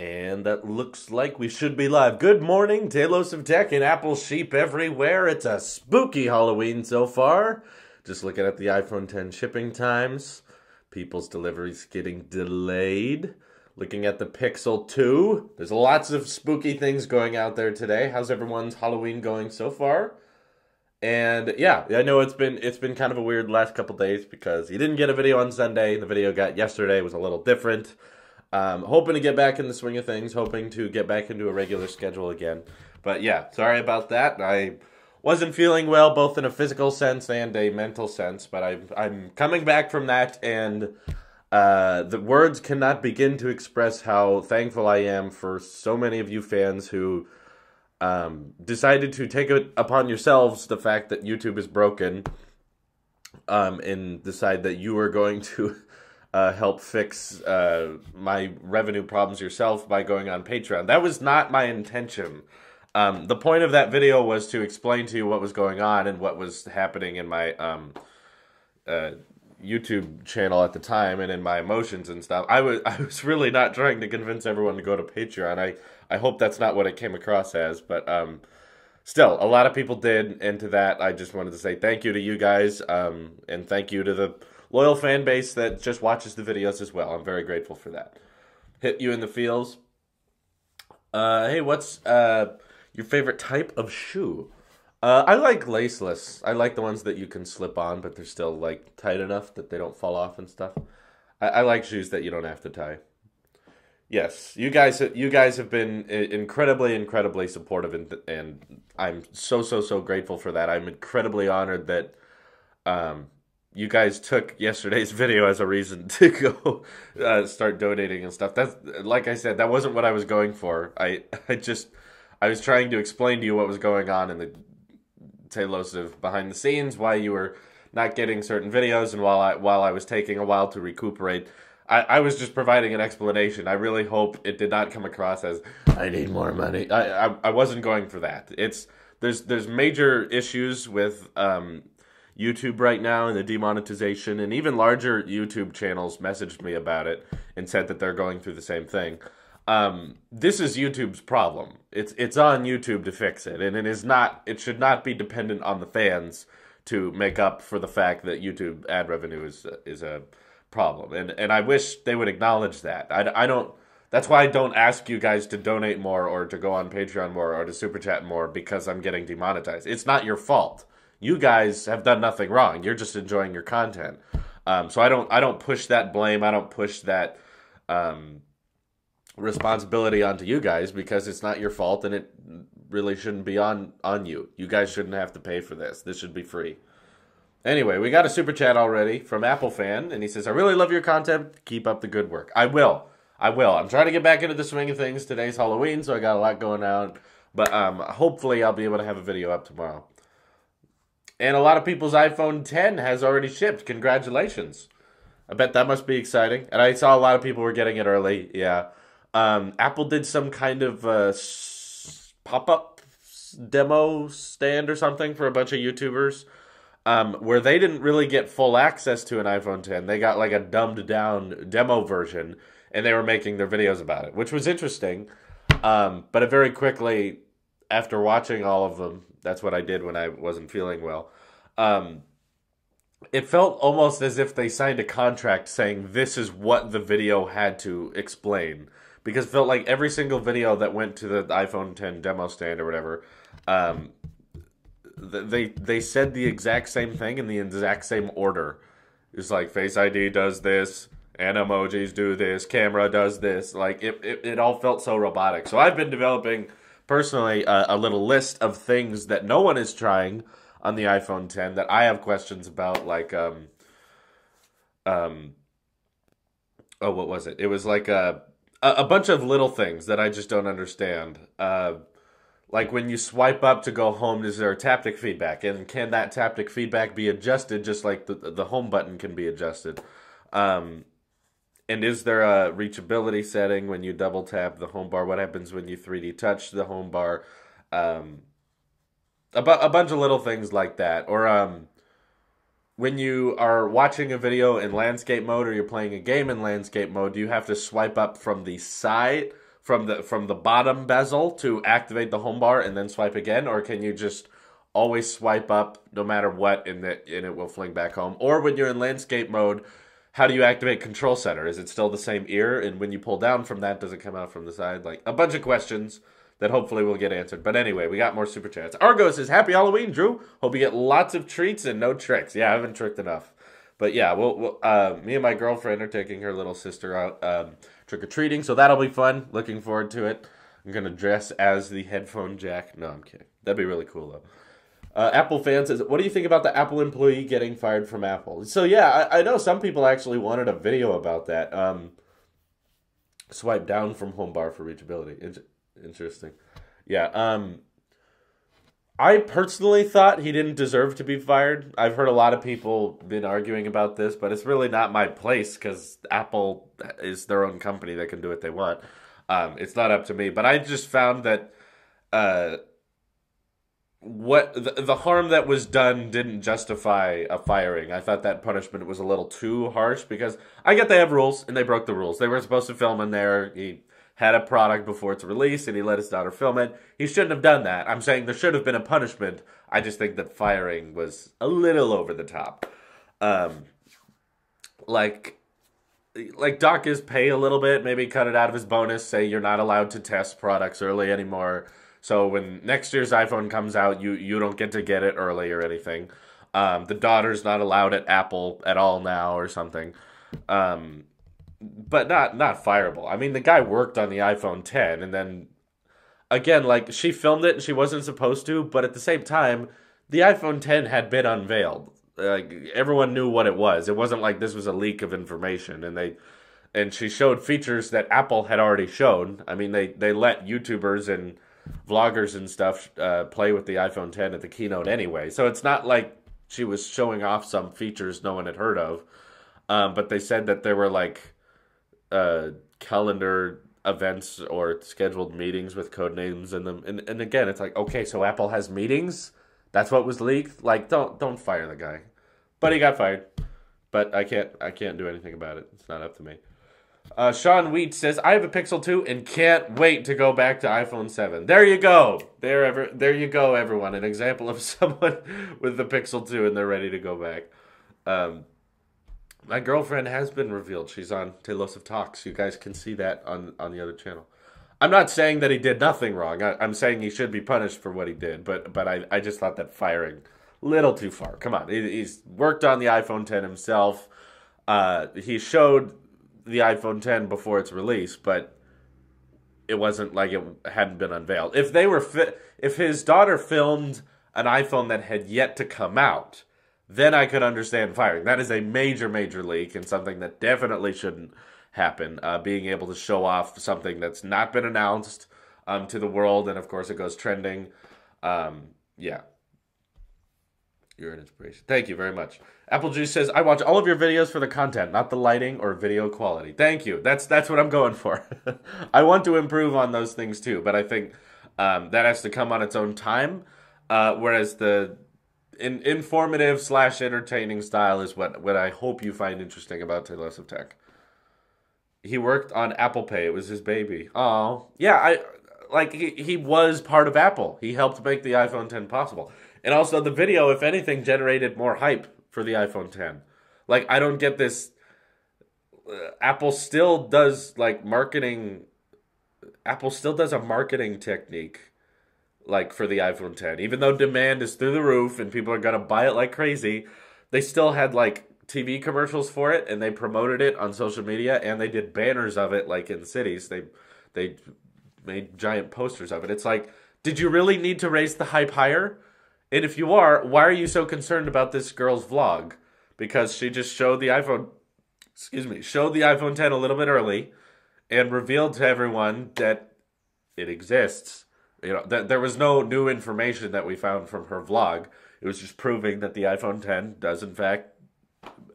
And that looks like we should be live. Good morning, Talos of Tech and Apple sheep everywhere. It's a spooky Halloween so far. Just looking at the iPhone X shipping times. People's deliveries getting delayed. Looking at the Pixel 2. There's lots of spooky things going out there today. How's everyone's Halloween going so far? And yeah, I know it's been kind of a weird last couple days because you didn't get a video on Sunday. The video got yesterday was a little different. Hoping to get back in the swing of things, hoping to get back into a regular schedule again. But yeah, sorry about that. I wasn't feeling well, both in a physical sense and a mental sense, but I'm coming back from that, and the words cannot begin to express how thankful I am for so many of you fans who decided to take it upon yourselves the fact that YouTube is broken, and decide that you are going to help fix my revenue problems yourself by going on Patreon. That was not my intention. The point of that video was to explain to you what was going on and what was happening in my YouTube channel at the time and in my emotions and stuff. I was really not trying to convince everyone to go to Patreon. I hope that's not what it came across as, but still, a lot of people did, and to that, I just wanted to say thank you to you guys, and thank you to the loyal fan base that just watches the videos as well. I'm very grateful for that. Hit you in the feels. Hey, what's your favorite type of shoe? I like laceless. I like the ones that you can slip on, but they're still like tight enough that they don't fall off and stuff. I like shoes that you don't have to tie. Yes, you guys have been incredibly supportive, and I'm so grateful for that. I'm incredibly honored that you guys took yesterday's video as a reason to go start donating and stuff. That's, like I said, that wasn't what I was going for. I was trying to explain to you what was going on in the Talos of behind the scenes, why you were not getting certain videos, and while I was taking a while to recuperate. I was just providing an explanation. I really hope it did not come across as I need more money. I wasn't going for that. There's major issues with YouTube right now and the demonetization, and even larger YouTube channels messaged me about it and said that they're going through the same thing. This is YouTube's problem. It's on YouTube to fix it, and it should not be dependent on the fans to make up for the fact that YouTube ad revenue is a problem. And I wish they would acknowledge that. I don't. That's why I don't ask you guys to donate more or to go on Patreon more or to super chat more because I'm getting demonetized. It's not your fault. You guys have done nothing wrong. You're just enjoying your content. So I don't push that blame. I don't push that responsibility onto you guys because it's not your fault, and it really shouldn't be on you. You guys shouldn't have to pay for this. This should be free. Anyway, we got a super chat already from Apple Fan, and he says, I really love your content. Keep up the good work. I will. I'm trying to get back into the swing of things. Today's Halloween, so I got a lot going on. But hopefully I'll be able to have a video up tomorrow. And a lot of people's iPhone X has already shipped. Congratulations. I bet that must be exciting. And I saw a lot of people were getting it early. Yeah. Apple did some kind of pop-up demo stand or something for a bunch of YouTubers. Where they didn't really get full access to an iPhone X. They got like a dumbed-down demo version, and they were making their videos about it, which was interesting. But it very quickly, after watching all of them, that's what I did when I wasn't feeling well, it felt almost as if they signed a contract saying this is what the video had to explain. Because it felt like every single video that went to the iPhone X demo stand or whatever, they said the exact same thing in the exact same order. It's like Face ID does this, and emojis do this, camera does this. Like it all felt so robotic. So I've been developing personally a little list of things that no one is trying on the iPhone X that I have questions about. Like oh, what was it? It was like a bunch of little things that I just don't understand. Like when you swipe up to go home, is there taptic feedback? And can that taptic feedback be adjusted just like the home button can be adjusted? And is there a reachability setting when you double tap the home bar? What happens when you 3D touch the home bar? A bunch of little things like that. Or when you are watching a video in landscape mode or you're playing a game in landscape mode, do you have to swipe up from the side from the bottom bezel to activate the home bar and then swipe again, or can you just always swipe up no matter what and it will fling back home? Or when you're in landscape mode, how do you activate control center? Is it still the same ear? And when you pull down from that, does it come out from the side? Like a bunch of questions that hopefully will get answered. But anyway, we got more super chats. Argo says, "Happy Halloween, Drew. Hope you get lots of treats and no tricks." Yeah, I haven't tricked enough. But yeah, me and my girlfriend are taking her little sister out trick-or-treating, so that'll be fun. Looking forward to it. I'm going to dress as the headphone jack. No, I'm kidding. That'd be really cool, though. Apple fan says, "What do you think about the Apple employee getting fired from Apple?" So yeah, I know some people actually wanted a video about that. Swipe down from home bar for reachability. Interesting. Yeah, I personally thought he didn't deserve to be fired. I've heard a lot of people been arguing about this, but it's really not my place because Apple is their own company. They can do what they want. It's not up to me. But I just found that what the harm that was done didn't justify a firing. I thought that punishment was a little too harsh because I get they have rules and they broke the rules. They were supposed to film in there. He had a product before its release, and he let his daughter film it. He shouldn't have done that. I'm saying there should have been a punishment. I just think that firing was a little over the top. Like dock his pay a little bit, maybe cut it out of his bonus, say you're not allowed to test products early anymore. So when next year's iPhone comes out, you don't get to get it early or anything. The daughter's not allowed at Apple at all now or something. But not fireable. I mean, the guy worked on the iPhone 10, and then, again, like, she filmed it and she wasn't supposed to, but at the same time, the iPhone 10 had been unveiled. Everyone knew what it was. It wasn't like this was a leak of information, and she showed features that Apple had already shown. I mean, they let YouTubers and vloggers and stuff play with the iPhone 10 at the keynote anyway, so it's not like she was showing off some features no one had heard of. But they said that there were, like, calendar events or scheduled meetings with code names in them. And again, it's like, okay, so Apple has meetings? That's what was leaked? Like, don't fire the guy. But he got fired. But I can't do anything about it. It's not up to me. Sean Wheat says, "I have a Pixel 2 and can't wait to go back to iPhone 7. There you go. There you go, everyone. An example of someone with the Pixel 2 and they're ready to go back. My girlfriend has been revealed. She's on Talos of Talks. You guys can see that on the other channel. I'm not saying that he did nothing wrong. I'm saying he should be punished for what he did. But I just thought that firing a little too far. Come on. He's worked on the iPhone 10 himself. He showed the iPhone 10 before its release, but it wasn't like it hadn't been unveiled. If his daughter filmed an iPhone that had yet to come out, then I could understand firing. That is a major, major leak and something that definitely shouldn't happen. Being able to show off something that's not been announced to the world, and of course it goes trending. Yeah. You're an inspiration. Thank you very much. Apple Juice says, "I watch all of your videos for the content, not the lighting or video quality." Thank you. That's what I'm going for. I want to improve on those things too, but I think that has to come on its own time. Whereas the informative / entertaining style is what I hope you find interesting about Talos of Tech. He worked on Apple Pay. It was his baby. Oh, yeah. He was part of Apple. He helped make the iPhone 10 possible. And also the video, if anything, generated more hype for the iPhone 10. Like, I don't get this. Apple still does, like, marketing. Apple still does a marketing technique, like, for the iPhone 10. Even though demand is through the roof and people are going to buy it like crazy, they still had, like, TV commercials for it, and they promoted it on social media, and they did banners of it, like, in cities. They made giant posters of it. It's like, did you really need to raise the hype higher? And if you are, why are you so concerned about this girl's vlog? Because she just showed the iPhone 10 a little bit early and revealed to everyone that it exists. You know, that there was no new information that we found from her vlog. It was just proving that the iPhone 10 does in fact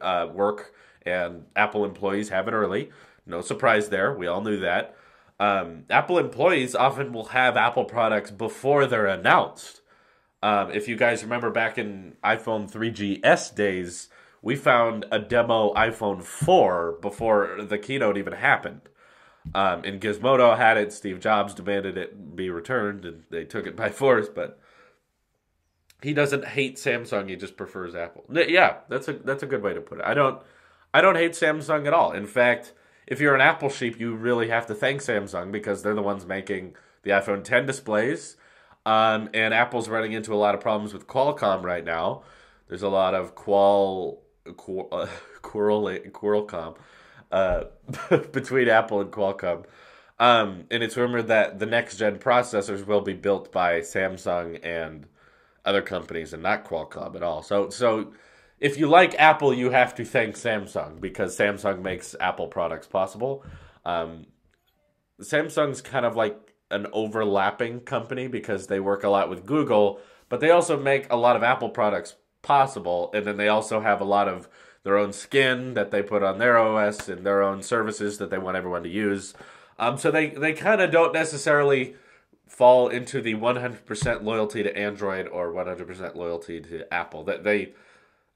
work, and Apple employees have it early. No surprise there. We all knew that. Apple employees often will have Apple products before they're announced. If you guys remember back in iPhone 3GS days, we found a demo iPhone 4 before the keynote even happened. And Gizmodo had it. Steve Jobs demanded it be returned, and they took it by force. But he doesn't hate Samsung; he just prefers Apple. Yeah, that's a good way to put it. I don't hate Samsung at all. In fact, if you're an Apple sheep, you really have to thank Samsung because they're the ones making the iPhone 10 displays. And Apple's running into a lot of problems with Qualcomm right now. There's a lot of Qualcomm between Apple and Qualcomm. And it's rumored that the next gen processors will be built by Samsung and other companies and not Qualcomm at all. So if you like Apple, you have to thank Samsung because Samsung makes Apple products possible. Samsung's kind of like an overlapping company because they work a lot with Google, but they also make a lot of Apple products possible, and then they also have a lot of their own skin that they put on their OS and their own services that they want everyone to use. So they kind of don't necessarily fall into the 100% loyalty to Android or 100% loyalty to Apple. They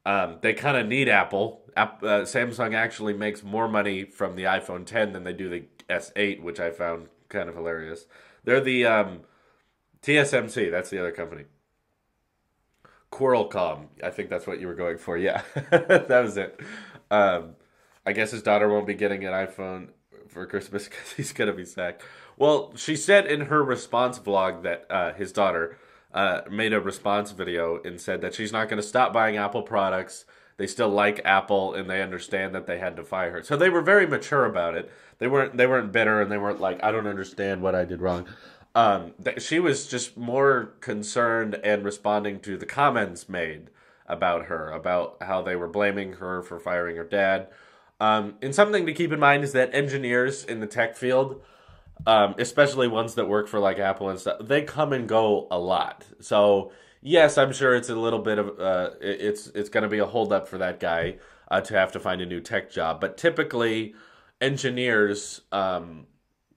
kind of need Apple. Samsung actually makes more money from the iPhone 10 than they do the S8, which I found kind of hilarious. They're the TSMC. That's the other company. Qualcomm. I think that's what you were going for. Yeah, that was it. I guess his daughter won't be getting an iPhone for Christmas because he's going to be sacked. Well, she said in her response vlog that his daughter made a response video and said that she's not going to stop buying Apple products. They still like Apple and they understand that they had to fire her. So they were very mature about it. They weren't bitter and they weren't like, I don't understand what I did wrong. She was just more concerned and responding to the comments made about her, about how they were blaming her for firing her dad. And something to keep in mind is that engineers in the tech field, especially ones that work for like Apple and stuff, they come and go a lot. So yes, I'm sure it's a little bit of it's going to be a holdup for that guy to have to find a new tech job. But typically, engineers,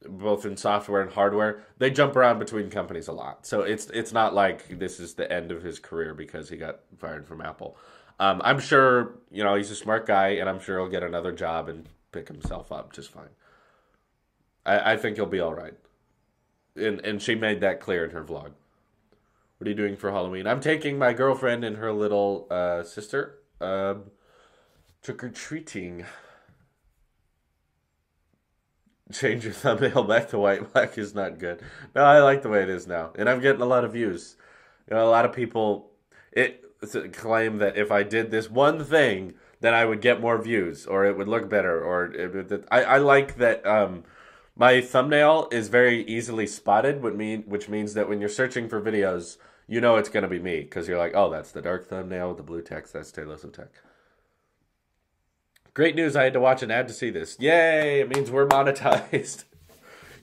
both in software and hardware, they jump around between companies a lot. So it's not like this is the end of his career because he got fired from Apple. I'm sure he's a smart guy, and I'm sure he'll get another job and pick himself up just fine. I think he'll be all right. And she made that clear in her vlog. What are you doing for Halloween? I'm taking my girlfriend and her little sister trick-or-treating. Change your thumbnail back to white. Black is not good. No, I like the way it is now. And I'm getting a lot of views. A lot of people claim that if I did this one thing, then I would get more views, or it would look better, or I like that my thumbnail is very easily spotted, which means that when you're searching for videos, it's going to be me, because you're like, oh, that's the dark thumbnail with the blue text, that's Taylor's of Tech. Great news, I had to watch an ad to see this. Yay, it means we're monetized.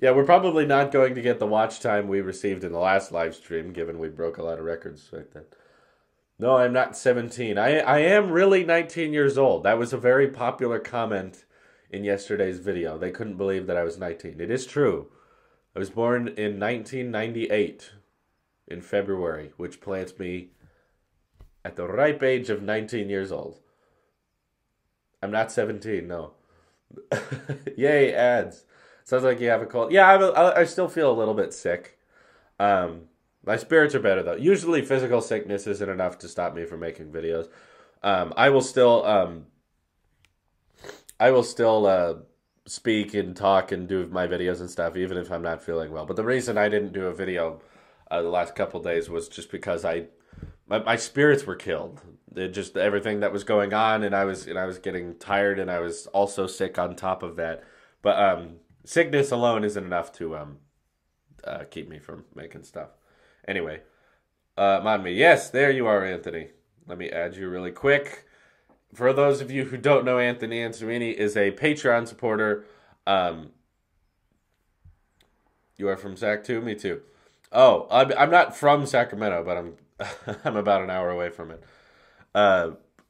Yeah, we're probably not going to get the watch time we received in the last live stream, given we broke a lot of records like that. No, I'm not 17. I am really 19 years old. That was a very popular comment in yesterday's video. They couldn't believe that I was 19. It is true. I was born in 1998 in February, which plants me at the ripe age of 19 years old. I'm not 17, no. Yay, ads. Sounds like you have a cold. Yeah, I still feel a little bit sick. My spirits are better, though. Usually physical sickness isn't enough to stop me from making videos. I will still speak and talk and do my videos and stuff, even if I'm not feeling well. But the reason I didn't do a video the last couple days was just because my spirits were killed. Just everything that was going on, and I was getting tired, and I was also sick on top of that. But sickness alone isn't enough to keep me from making stuff. Anyway, mind me. Yes, there you are, Anthony. Let me add you really quick. For those of you who don't know, Anthony Anselmini is a Patreon supporter. You are from Sac too? Me too. Oh, I'm not from Sacramento, but I'm about an hour away from it.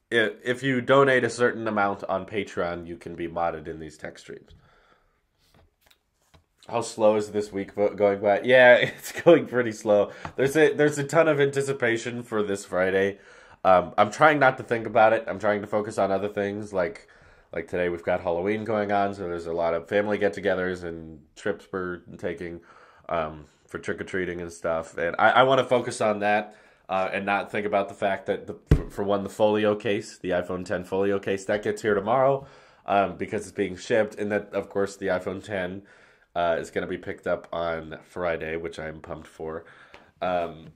If you donate a certain amount on Patreon, you can be modded in these tech streams. How slow is this week going by? Yeah, it's going pretty slow. There's a ton of anticipation for this Friday. I'm trying not to think about it. I'm trying to focus on other things like Like today, we've got Halloween going on, so there's a lot of family get-togethers and trips we're taking for trick-or-treating and stuff. And I want to focus on that and not think about the fact that, for one, the folio case, the iPhone 10 folio case, that gets here tomorrow because it's being shipped. And that, of course, the iPhone 10 is going to be picked up on Friday, which I'm pumped for. I'm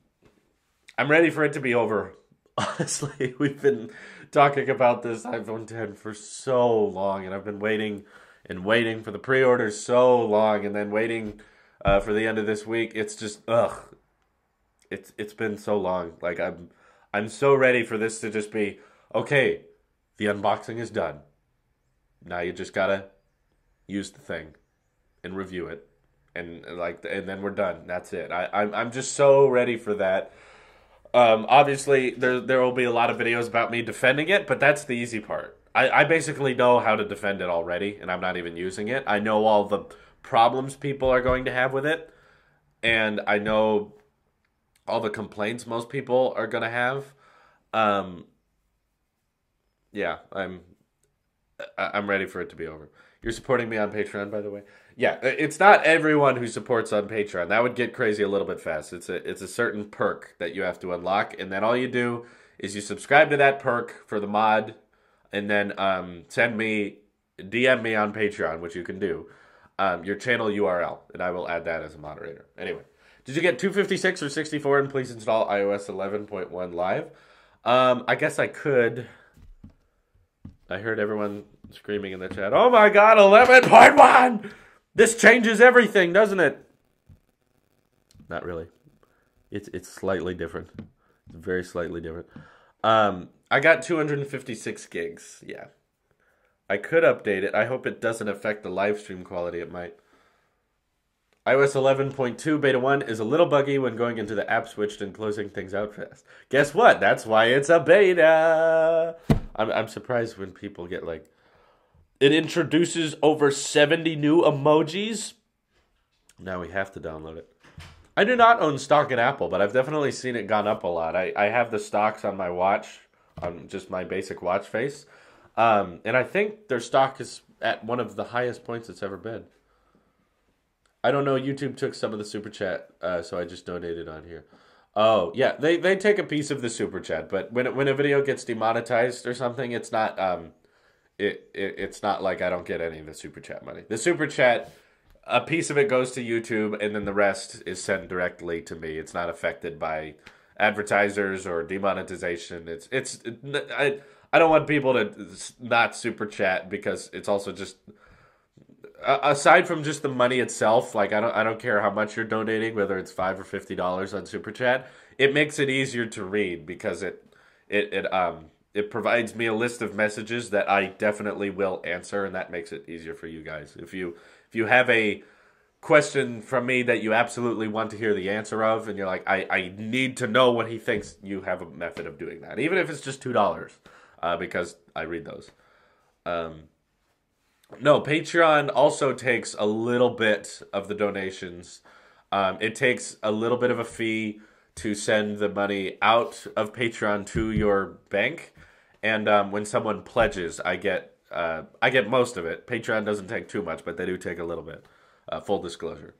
ready for it to be over. Honestly, we've been talking about this iPhone 10 for so long, and I've been waiting and waiting for the pre-order so long, and then waiting for the end of this week. It's just it's been so long. Like I'm so ready for this to just be okay. The unboxing is done. Now you just gotta use the thing and review it, and then we're done. That's it. I'm just so ready for that. Obviously, there will be a lot of videos about me defending it, but that's the easy part. I basically know how to defend it already, and I'm not even using it. I know all the problems people are going to have with it, and I know all the complaints most people are going to have. Yeah, I'm ready for it to be over. You're supporting me on Patreon, by the way. Yeah, it's not everyone who supports on Patreon. That would get crazy a little bit fast. It's a certain perk that you have to unlock, and then all you do is you subscribe to that perk for the mod, and then DM me on Patreon, which you can do, your channel URL, and I will add that as a moderator. Anyway, did you get 256 or 64, and please install iOS 11.1 live? I guess I could. I heard everyone screaming in the chat, "Oh my god, 11.1! This changes everything, doesn't it?" Not really. It's slightly different. It's very slightly different. I got 256 gigs. Yeah. I could update it. I hope it doesn't affect the live stream quality. It might. iOS 11.2 Beta 1 is a little buggy when going into the app switched and closing things out fast. Guess what? That's why it's a beta. I'm surprised when people get like, it introduces over 70 new emojis. Now we have to download it. I do not own stock in Apple, but I've definitely seen it gone up a lot. I have the stocks on my watch, on just my basic watch face. And I think their stock is at one of the highest points it's ever been. I don't know. YouTube took some of the super chat, so I just donated on here. Oh, yeah. They take a piece of the super chat, but when a video gets demonetized or something, it's not it's not like I don't get any of the super chat money. The super chat, a piece of it goes to YouTube, and then the rest is sent directly to me. It's not affected by advertisers or demonetization. I don't want people to not super chat because it's also just, aside from just the money itself, like I don't care how much you're donating, whether it's $5 or $50 on super chat. It makes it easier to read because it provides me a list of messages that I definitely will answer, and that makes it easier for you guys. If you have a question from me that you absolutely want to hear the answer of, and you're like, I need to know what he thinks, you have a method of doing that, even if it's just $2, because I read those. No, Patreon also takes a little bit of the donations. It takes a little bit of a fee to send the money out of Patreon to your bank. And when someone pledges, I get most of it. Patreon doesn't take too much, but they do take a little bit. Full disclosure.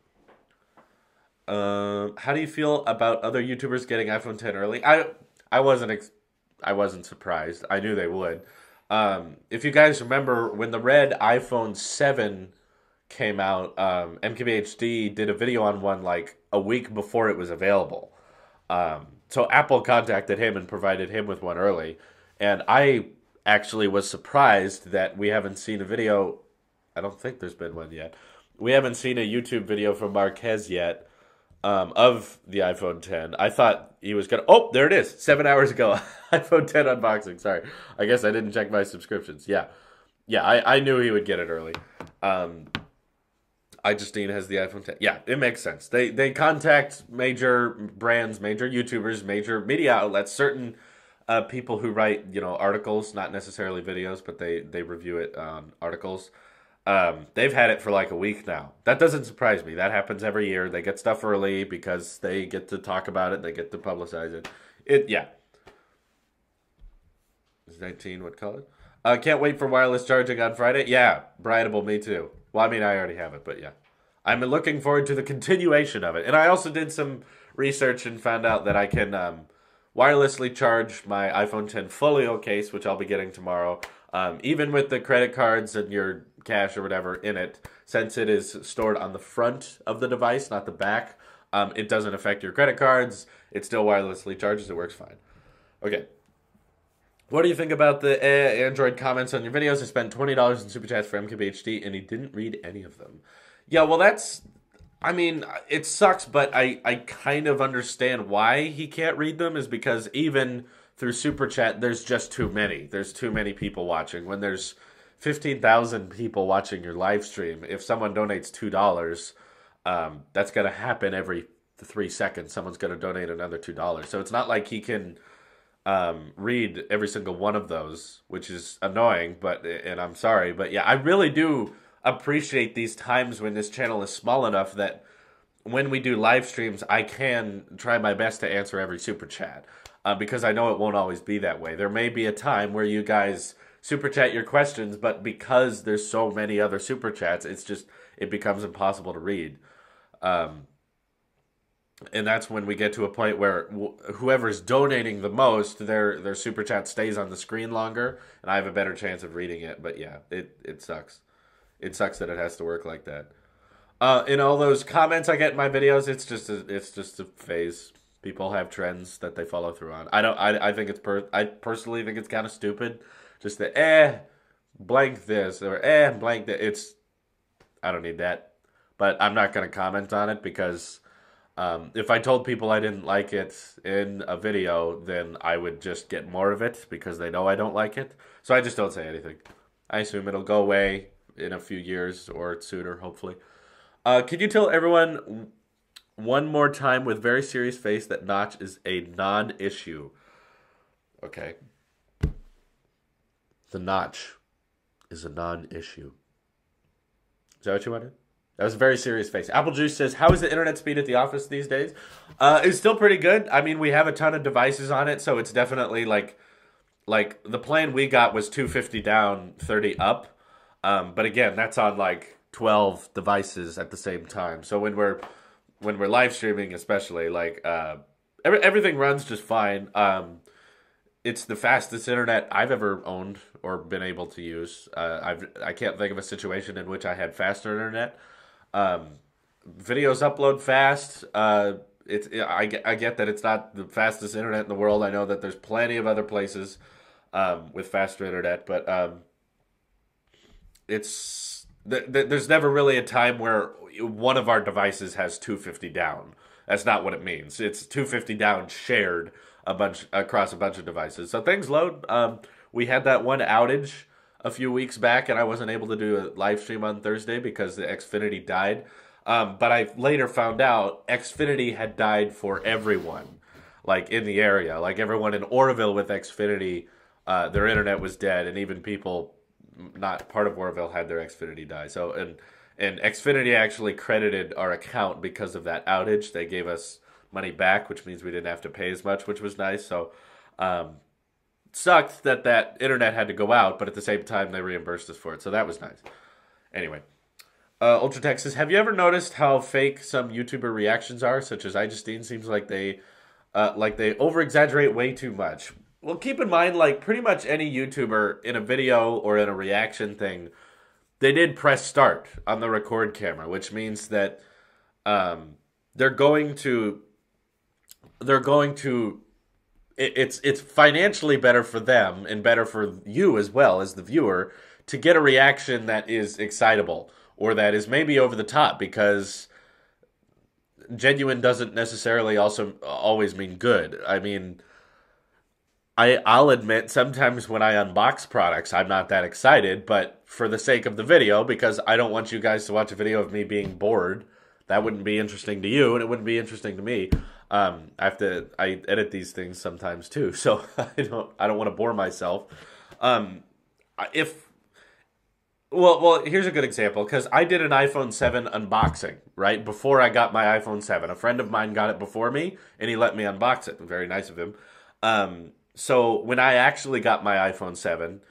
How do you feel about other YouTubers getting iPhone 10 early? I wasn't surprised. I knew they would. If you guys remember, when the red iPhone 7 came out, MKBHD did a video on one like a week before it was available. So Apple contacted him and provided him with one early. And I actually was surprised that we haven't seen a video. I don't think there's been one yet. We haven't seen a YouTube video from Marquez yet of the iPhone 10. I thought he was going to... Oh, there it is. 7 hours ago. iPhone 10 unboxing. Sorry. I guess I didn't check my subscriptions. Yeah. Yeah, I knew he would get it early. iJustine has the iPhone 10. Yeah, it makes sense. They contact major brands, major YouTubers, major media outlets, certain people who write, articles, not necessarily videos, but they review it on articles. They've had it for like a week now. That doesn't surprise me. That happens every year. They get stuff early because they get to talk about it. They get to publicize it. Yeah. It's 19, what color? Can't wait for wireless charging on Friday. Yeah, Brianable, me too. Well, I mean, I already have it, but yeah. I'm looking forward to the continuation of it. And I also did some research and found out that I can wirelessly charge my iPhone 10 Folio case, which I'll be getting tomorrow, even with the credit cards and your cash or whatever in it, since it is stored on the front of the device, not the back. It doesn't affect your credit cards. It still wirelessly charges. It works fine. Okay. What do you think about the Android comments on your videos? I spent $20 in Super Chats for MKBHD, and he didn't read any of them. Yeah, well, I mean, it sucks, but I kind of understand why he can't read them, is because even through Super Chat, there's just too many. There's too many people watching. When there's 15,000 people watching your live stream, if someone donates $2, that's going to happen every 3 seconds. Someone's going to donate another $2. So it's not like he can read every single one of those, which is annoying, and I'm sorry. But yeah, I really do appreciate these times when this channel is small enough that when we do live streams, I can try my best to answer every super chat, because I know it won't always be that way. There may be a time where you guys super chat your questions, but because there's so many other super chats, it becomes impossible to read. And that's when we get to a point where whoever's donating the most, their super chat stays on the screen longer, and I have a better chance of reading it. But yeah, it sucks. It sucks that it has to work like that. In all those comments I get in my videos, it's just a phase. People have trends that they follow through on. I personally think it's kind of stupid. Just the blank this or blank that. I don't need that, but I'm not gonna comment on it because if I told people I didn't like it in a video, then I would just get more of it because they know I don't like it. So I just don't say anything. I assume it'll go away in a few years or sooner, hopefully. Could you tell everyone one more time with very serious face that Notch is a non-issue? Okay. The Notch is a non-issue. Is that what you wanted? That was a very serious face. Apple Juice says, how is the internet speed at the office these days? It's still pretty good. I mean, we have a ton of devices on it, so it's definitely like the plan we got was 250 down, 30 up. But again, that's on like 12 devices at the same time. So when we're live streaming, especially, like everything runs just fine. It's the fastest internet I've ever owned or been able to use. I can't think of a situation in which I had faster internet. Videos upload fast. I get that it's not the fastest internet in the world. I know that there's plenty of other places with faster internet, but there's never really a time where one of our devices has 250 down. That's not what it means. It's 250 down shared across a bunch of devices. So things load. We had that one outage a few weeks back, and I wasn't able to do a live stream on Thursday because the Xfinity died. But I later found out Xfinity had died for everyone, like in the area. Like everyone in Oroville with Xfinity, their internet was dead, and even people not part of Oroville had their Xfinity die. So and Xfinity actually credited our account because of that outage. They gave us money back, which means we didn't have to pay as much, which was nice. So sucked that internet had to go out, but at the same time they reimbursed us for it, so that was nice. Anyway, Ultra Texas, have you ever noticed how fake some YouTuber reactions are, such as iJustine? Seems like they over exaggerate way too much. Well, keep in mind, like pretty much any YouTuber in a video or in a reaction thing, they did press start on the record camera, which means that they're going to it's financially better for them and better for you as well as the viewer to get a reaction that is excitable or that is maybe over the top, because genuine doesn't necessarily also always mean good. I mean, I'll admit sometimes when I unbox products, I'm not that excited, but for the sake of the video, because I don't want you guys to watch a video of me being bored, that wouldn't be interesting to you, and it wouldn't be interesting to me. I edit these things sometimes too, so I don't want to bore myself. Well, here's a good example, because I did an iPhone 7 unboxing, right, before I got my iPhone 7. A friend of mine got it before me, and he let me unbox it. Very nice of him. So when I actually got my iPhone 7,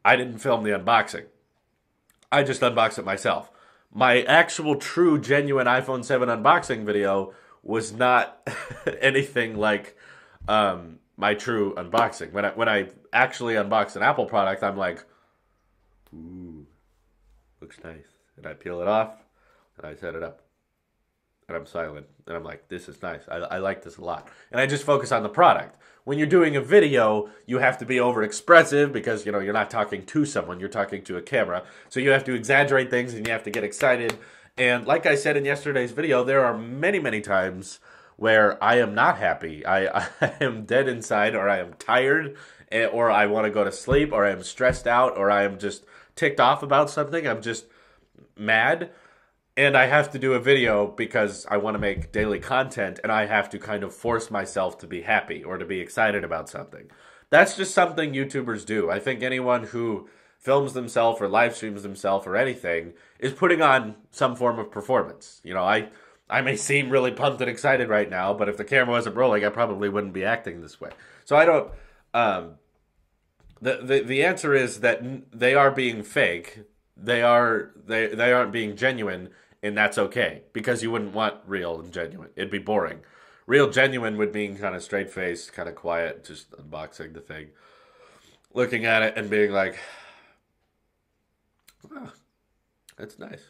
I didn't film the unboxing. I just unboxed it myself. My actual, true, genuine iPhone 7 unboxing video was not anything like my true unboxing. When I actually unbox an Apple product, I'm like, ooh, looks nice. And I peel it off, and I set it up. And I'm silent. And I'm like, this is nice. I like this a lot. And I just focus on the product. When you're doing a video, you have to be over-expressive because, you know, you're not talking to someone. You're talking to a camera. So you have to exaggerate things and you have to get excited. And like I said in yesterday's video, there are many, many times where I am not happy. I am dead inside, or I am tired, or I want to go to sleep, or I am stressed out, or I am just ticked off about something. I'm just mad. And I have to do a video because I want to make daily content, and I have to kind of force myself to be happy or to be excited about something. That's just something YouTubers do. I think anyone who films themselves or live streams themselves or anything is putting on some form of performance. You know, I may seem really pumped and excited right now, but if the camera wasn't rolling, I probably wouldn't be acting this way. So I don't... The answer is that they are being fake. They aren't being genuine. And that's okay, because you wouldn't want real and genuine. It'd be boring. Real genuine would mean kind of straight-faced, kind of quiet, just unboxing the thing. Looking at it and being like, oh, that's nice.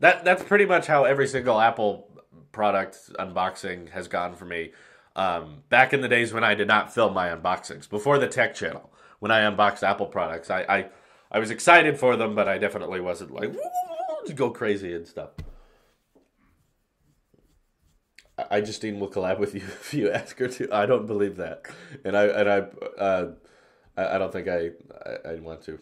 That's pretty much how every single Apple product unboxing has gone for me. Back in the days when I did not film my unboxings, before the Tech Channel, when I unboxed Apple products, I was excited for them, but I definitely wasn't like... go crazy and stuff. I Justine will collab with you if you ask her to. I don't believe that, and I don't think I want to.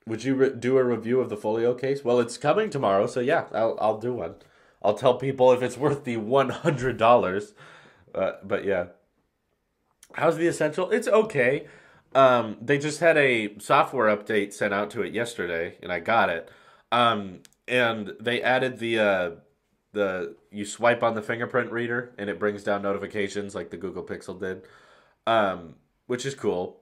Would you do a review of the Folio case? Well, it's coming tomorrow, so yeah, I'll do one. I'll tell people if it's worth the $100. But yeah, how's the Essential? It's okay. They just had a software update sent out to it yesterday, and I got it. And they added the you swipe on the fingerprint reader and it brings down notifications like the Google Pixel did, which is cool.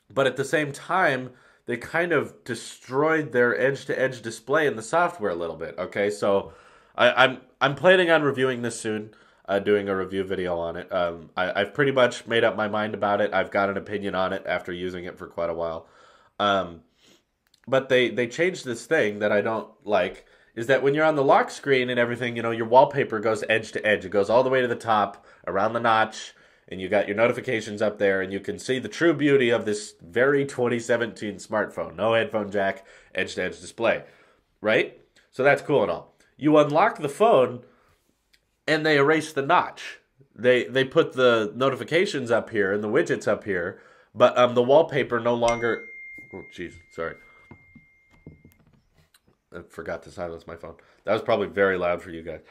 But at the same time, they kind of destroyed their edge-to-edge display in the software a little bit. Okay, so I'm planning on reviewing this soon, doing a review video on it. I've pretty much made up my mind about it. I've got an opinion on it after using it for quite a while. But they changed this thing that I don't like, is that when you're on the lock screen and everything, you know, your wallpaper goes edge to edge. It goes all the way to the top, around the notch, and you got your notifications up there, and you can see the true beauty of this very 2017 smartphone. No headphone jack, edge-to-edge display, right? So that's cool and all. You unlock the phone, and they erase the notch. They put the notifications up here and the widgets up here, but the wallpaper no longer... Oh, jeez, sorry. I forgot to silence my phone. That was probably very loud for you guys.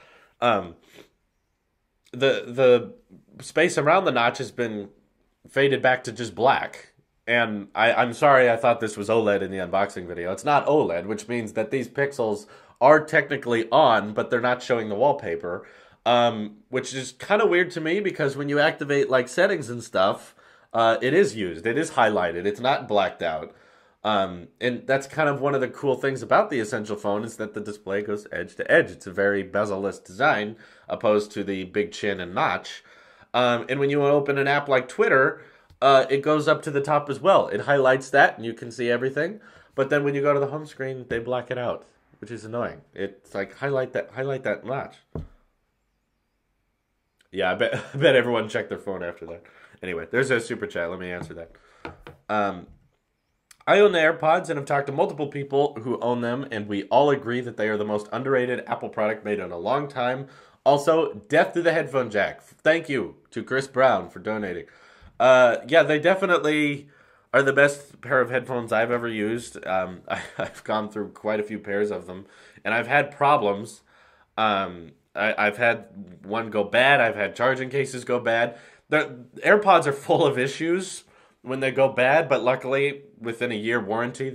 The space around the notch has been faded back to just black. And I'm sorry, I thought this was OLED in the unboxing video. It's not OLED, which means that these pixels are technically on, but they're not showing the wallpaper. Which is kind of weird to me, because when you activate like settings and stuff, it is used. It is highlighted. It's not blacked out. And that's kind of one of the cool things about the Essential phone, is that the display goes edge to edge. It's a very bezel-less design, opposed to the big chin and notch. And when you open an app like Twitter, it goes up to the top as well. It highlights that, and you can see everything. But then when you go to the home screen, they black it out, which is annoying. It's like, highlight that notch. Yeah, I bet everyone checked their phone after that. Anyway, there's a super chat. Let me answer that. I own the AirPods and have talked to multiple people who own them, and we all agree that they are the most underrated Apple product made in a long time. Also, death to the headphone jack. Thank you to Chris Brown for donating. Yeah, they definitely are the best pair of headphones I've ever used. I've gone through quite a few pairs of them, and I've had problems. I've had one go bad. I've had charging cases go bad. The AirPods are full of issues when they go bad, but luckily within a year warranty,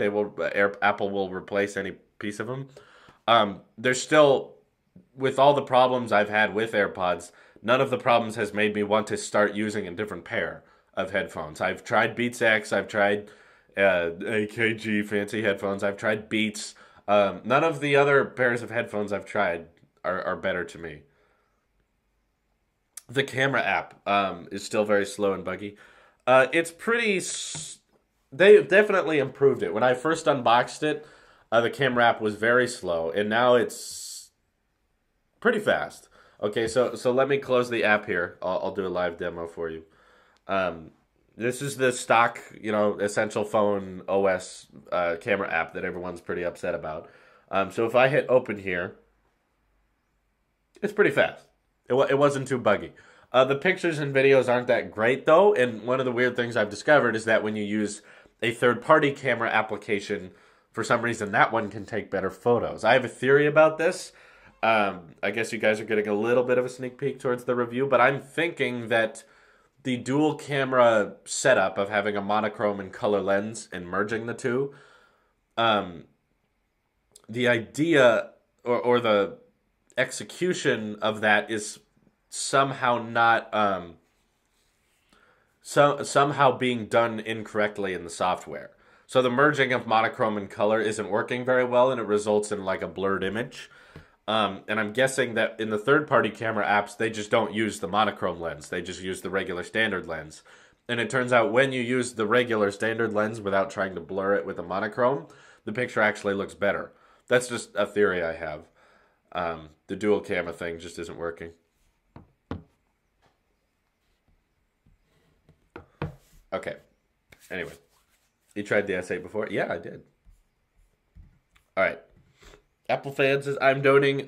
Apple will replace any piece of them. There's still, with all the problems I've had with AirPods, none of the problems has made me want to start using a different pair of headphones. I've tried Beats X, I've tried AKG fancy headphones. I've tried Beats. None of the other pairs of headphones I've tried are better to me. The camera app is still very slow and buggy. It's pretty. They definitely improved it. When I first unboxed it, the camera app was very slow, and now it's pretty fast. Okay, so let me close the app here. I'll do a live demo for you. Um, this is the stock, essential phone OS camera app that everyone's pretty upset about. So if I hit open here, it's pretty fast. It wasn't too buggy. The pictures and videos aren't that great though, and one of the weird things I've discovered is that when you use a third-party camera application, for some reason that one can take better photos. I have a theory about this. I guess you guys are getting a little bit of a sneak peek towards the review, but I'm thinking that the dual camera setup of having a monochrome and color lens and merging the two, um, the idea or the execution of that is somehow not somehow being done incorrectly in the software. So the merging of monochrome and color isn't working very well, and it results in like a blurred image. And I'm guessing that in the third-party camera apps, they just don't use the monochrome lens. They just use the regular standard lens. And it turns out when you use the regular standard lens without trying to blur it with a monochrome, the picture actually looks better. That's just a theory I have. The dual camera thing just isn't working. Okay. Anyway, you tried the S8 before? Yeah, I did. All right. Apple fans says, I'm donating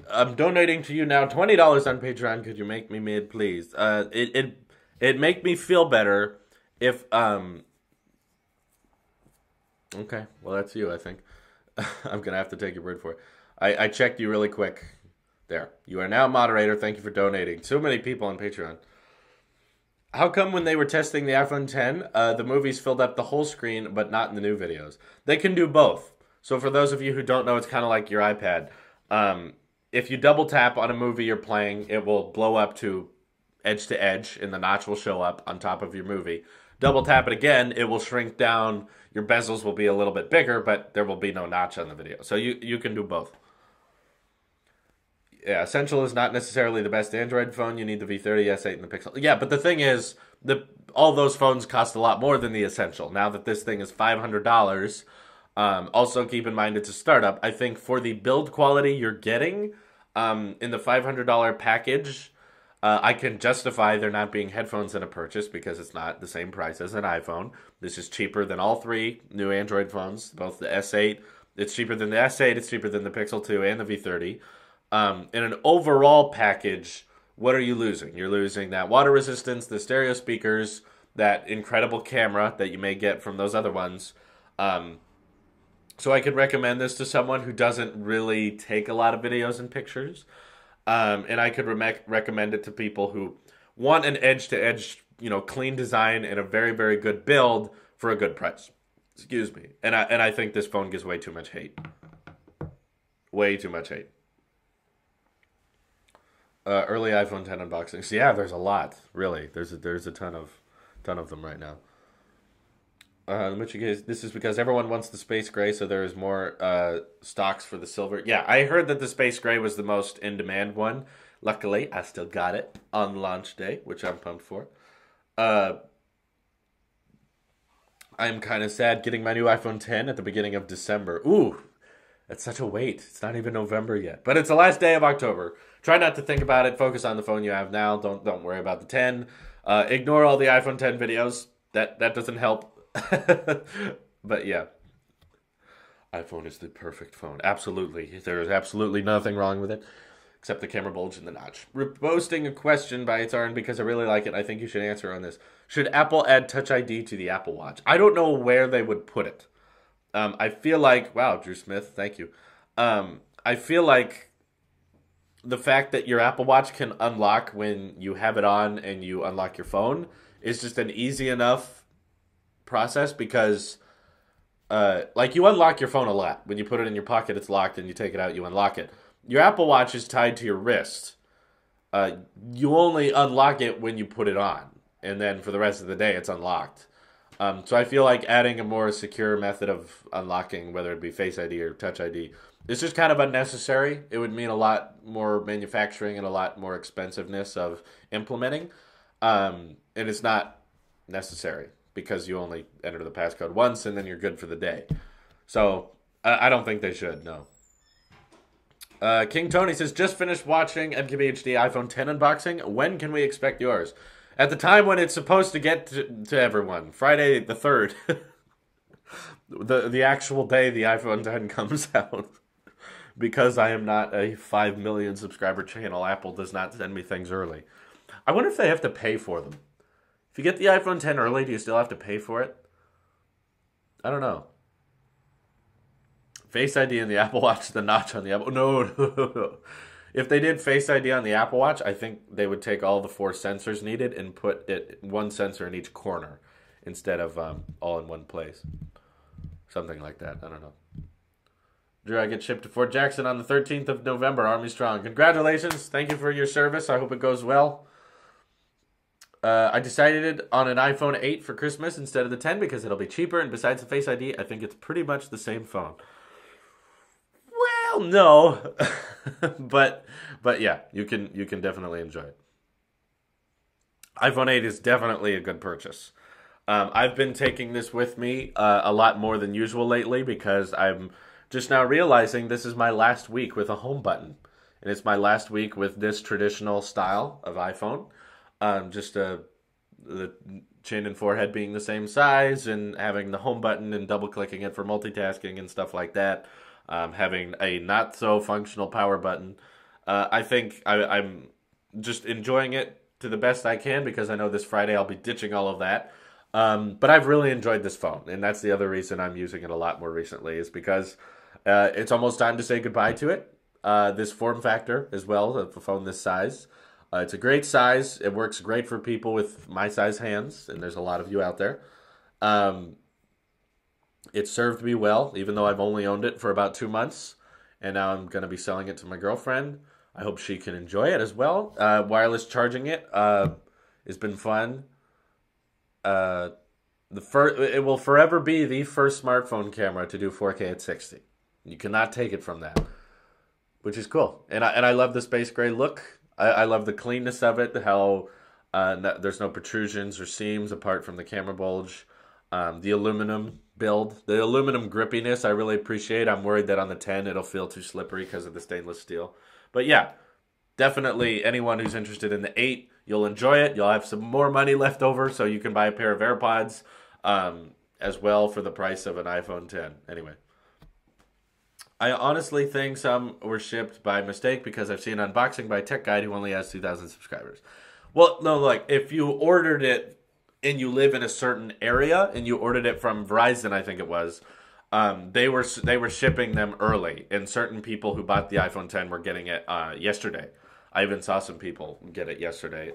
to you now $20 on Patreon. Could you make me mid, please? It make me feel better if okay, well that's you, I think. I'm gonna have to take your word for it. I checked you really quick. There. You are now moderator. Thank you for donating. So many people on Patreon. How come when they were testing the iPhone 10, the movies filled up the whole screen, but not in the new videos? They can do both. So for those of you who don't know, it's kind of like your iPad. If you double tap on a movie you're playing, it will blow up to edge, and the notch will show up on top of your movie. Double tap it again, it will shrink down. Your bezels will be a little bit bigger, but there will be no notch on the video. So you can do both. Yeah, Essential is not necessarily the best Android phone. You need the V30, S8, and the Pixel. Yeah, but the thing is, all those phones cost a lot more than the Essential. Now that this thing is $500, also keep in mind it's a startup. I think for the build quality you're getting in the $500 package, I can justify there not being headphones in a purchase because it's not the same price as an iPhone. This is cheaper than all three new Android phones, both the S8. It's cheaper than the S8. It's cheaper than the Pixel 2 and the V30. In an overall package, what are you losing? You're losing that water resistance, the stereo speakers, that incredible camera that you may get from those other ones. So I could recommend this to someone who doesn't really take a lot of videos and pictures. And I could recommend it to people who want an edge-to-edge, clean design and a very, very good build for a good price. Excuse me. And I think this phone gives way too much hate. Way too much hate. Early iPhone 10 unboxings. Yeah, there's a lot. Really, there's a ton of them right now. This is because everyone wants the space gray, so there is more stocks for the silver. Yeah, I heard that the space gray was the most in demand one. Luckily, I still got it on launch day, which I'm pumped for. I'm kind of sad getting my new iPhone 10 at the beginning of December. Ooh, that's such a wait. It's not even November yet, but it's the last day of October. Try not to think about it. Focus on the phone you have now. Don't worry about the 10. Ignore all the iPhone 10 videos. That doesn't help. But yeah, iPhone is the perfect phone. Absolutely. There is absolutely nothing wrong with it except the camera bulge and the notch. Reposting a question by Itsarn because I really like it. I think you should answer on this. Should Apple add Touch ID to the Apple Watch? I don't know where they would put it. I feel like, wow, Drew Smith, thank you. I feel like the fact that your Apple Watch can unlock when you have it on and you unlock your phone is just an easy enough process because, like, you unlock your phone a lot. When you put it in your pocket, it's locked, and you take it out, you unlock it. Your Apple Watch is tied to your wrist. You only unlock it when you put it on, and then for the rest of the day, it's unlocked. So I feel like adding a more secure method of unlocking, whether it be Face ID or Touch ID, is just kind of unnecessary. It would mean a lot more manufacturing and a lot more expensiveness of implementing. And it's not necessary because you only enter the passcode once and then you're good for the day. So I don't think they should, no. King Tony says, just finished watching MKBHD iPhone 10 unboxing. When can we expect yours? At the time when it's supposed to get to everyone, Friday the 3rd. the actual day the iPhone 10 comes out. Because I am not a 5 million subscriber channel, Apple does not send me things early. I wonder if they have to pay for them. If you get the iPhone 10 early, do you still have to pay for it? I don't know. Face ID in the Apple Watch, the notch on the Apple... No. If they did Face ID on the Apple Watch, I think they would take all the 4 sensors needed and put it one sensor in each corner instead of all in one place. Something like that. I don't know. Drew, I get shipped to Fort Jackson on the 13th of November. Army Strong. Congratulations. Thank you for your service. I hope it goes well. I decided on an iPhone 8 for Christmas instead of the 10 because it'll be cheaper. And besides the Face ID, I think it's pretty much the same phone. Well, no. but yeah, you can definitely enjoy it. iPhone 8 is definitely a good purchase. I've been taking this with me a lot more than usual lately because I'm just now realizing this is my last week with a home button. And it's my last week with this traditional style of iPhone. The chin and forehead being the same size and having the home button and double clicking it for multitasking and stuff like that. Having a not so functional power button. I think I'm just enjoying it to the best I can because I know this Friday I'll be ditching all of that. But I've really enjoyed this phone, and that's the other reason I'm using it a lot more recently is because it's almost time to say goodbye to it. This form factor as well, of a phone this size. It's a great size. It works great for people with my size hands, and there's a lot of you out there. It served me well, even though I've only owned it for about 2 months, and now I'm going to be selling it to my girlfriend. I hope she can enjoy it as well. Wireless charging it has been fun. It will forever be the first smartphone camera to do 4K at 60. You cannot take it from that, which is cool. And I love the space gray look. I love the cleanness of it. How there's no protrusions or seams apart from the camera bulge. The aluminum build, the aluminum grippiness, I really appreciate. I'm worried that on the 10 it'll feel too slippery because of the stainless steel. But yeah, definitely anyone who's interested in the 8, you'll enjoy it. You'll have some more money left over, so you can buy a pair of AirPods as well for the price of an iPhone 10. Anyway, I honestly think some were shipped by mistake because I've seen an unboxing by a tech guide who only has 2,000 subscribers. Well, no, like if you ordered it and you live in a certain area and you ordered it from Verizon, I think it was, they were shipping them early, and certain people who bought the iPhone 10 were getting it yesterday. I even saw some people get it yesterday.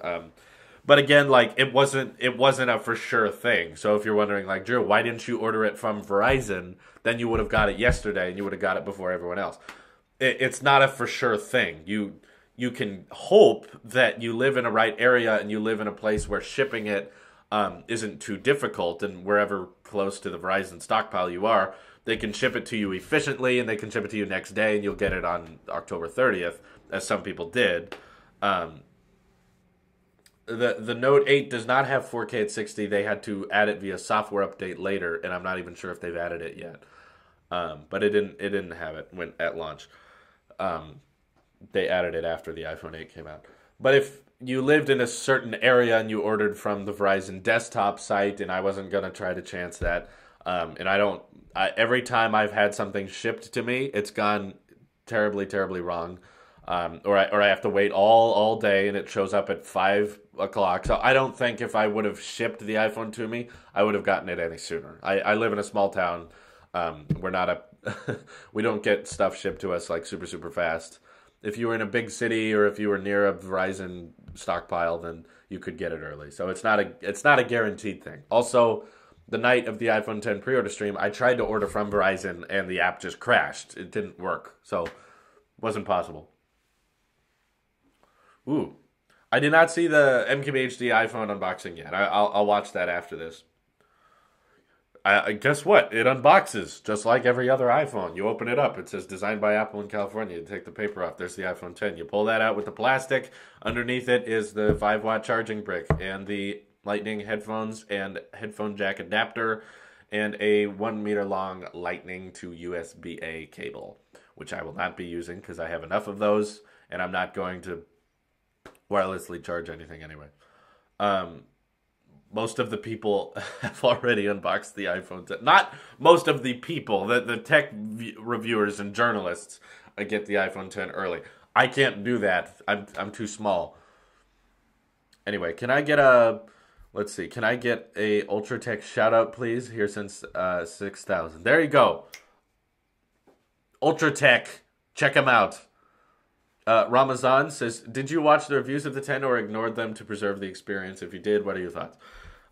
But again, like it wasn't a for sure thing. So if you're wondering, like, Drew, why didn't you order it from Verizon? Then you would have got it yesterday, and you would have got it before everyone else. It's not a for sure thing. You can hope that you live in a right area and you live in a place where shipping it isn't too difficult, and wherever close to the Verizon stockpile you are, they can ship it to you efficiently, and they can ship it to you next day, and you'll get it on October 30th, as some people did. The Note 8 does not have 4K at 60. They had to add it via software update later, and I'm not even sure if they've added it yet. But it didn't have it when at launch. They added it after the iPhone 8 came out. But if you lived in a certain area and you ordered from the Verizon desktop site, and I wasn't going to try to chance that, and every time I've had something shipped to me, it's gone terribly, terribly wrong. Or I have to wait all day, and it shows up at 5 o'clock. So I don't think if I would have shipped the iPhone to me, I would have gotten it any sooner. I live in a small town. We're not we don't get stuff shipped to us like super, super fast. If you were in a big city or if you were near a Verizon stockpile, then you could get it early. So it's not a guaranteed thing. Also, the night of the iPhone 10 pre-order stream, I tried to order from Verizon and the app just crashed. It didn't work. So it wasn't possible. Ooh. I did not see the MKBHD iPhone unboxing yet. I'll watch that after this. guess what? It unboxes just like every other iPhone. You open it up. It says designed by Apple in California. You take the paper off. There's the iPhone 10. You pull that out with the plastic. Underneath it is the 5-watt charging brick and the Lightning headphones and headphone jack adapter and a 1 meter long Lightning to USB-A cable, which I will not be using because I have enough of those and I'm not going to wirelessly charge anything anyway. Most of the people have already unboxed the iPhone 10. Not most of the people, the tech reviewers and journalists get the iPhone 10 early. I can't do that. I'm too small. Anyway, can I get a... Let's see. Can I get a Ultratech shout out, please? Here since 6,000. There you go. Ultratech. Check them out. Ramazan says, did you watch the reviews of the 10 or ignored them to preserve the experience? If you did, what are your thoughts?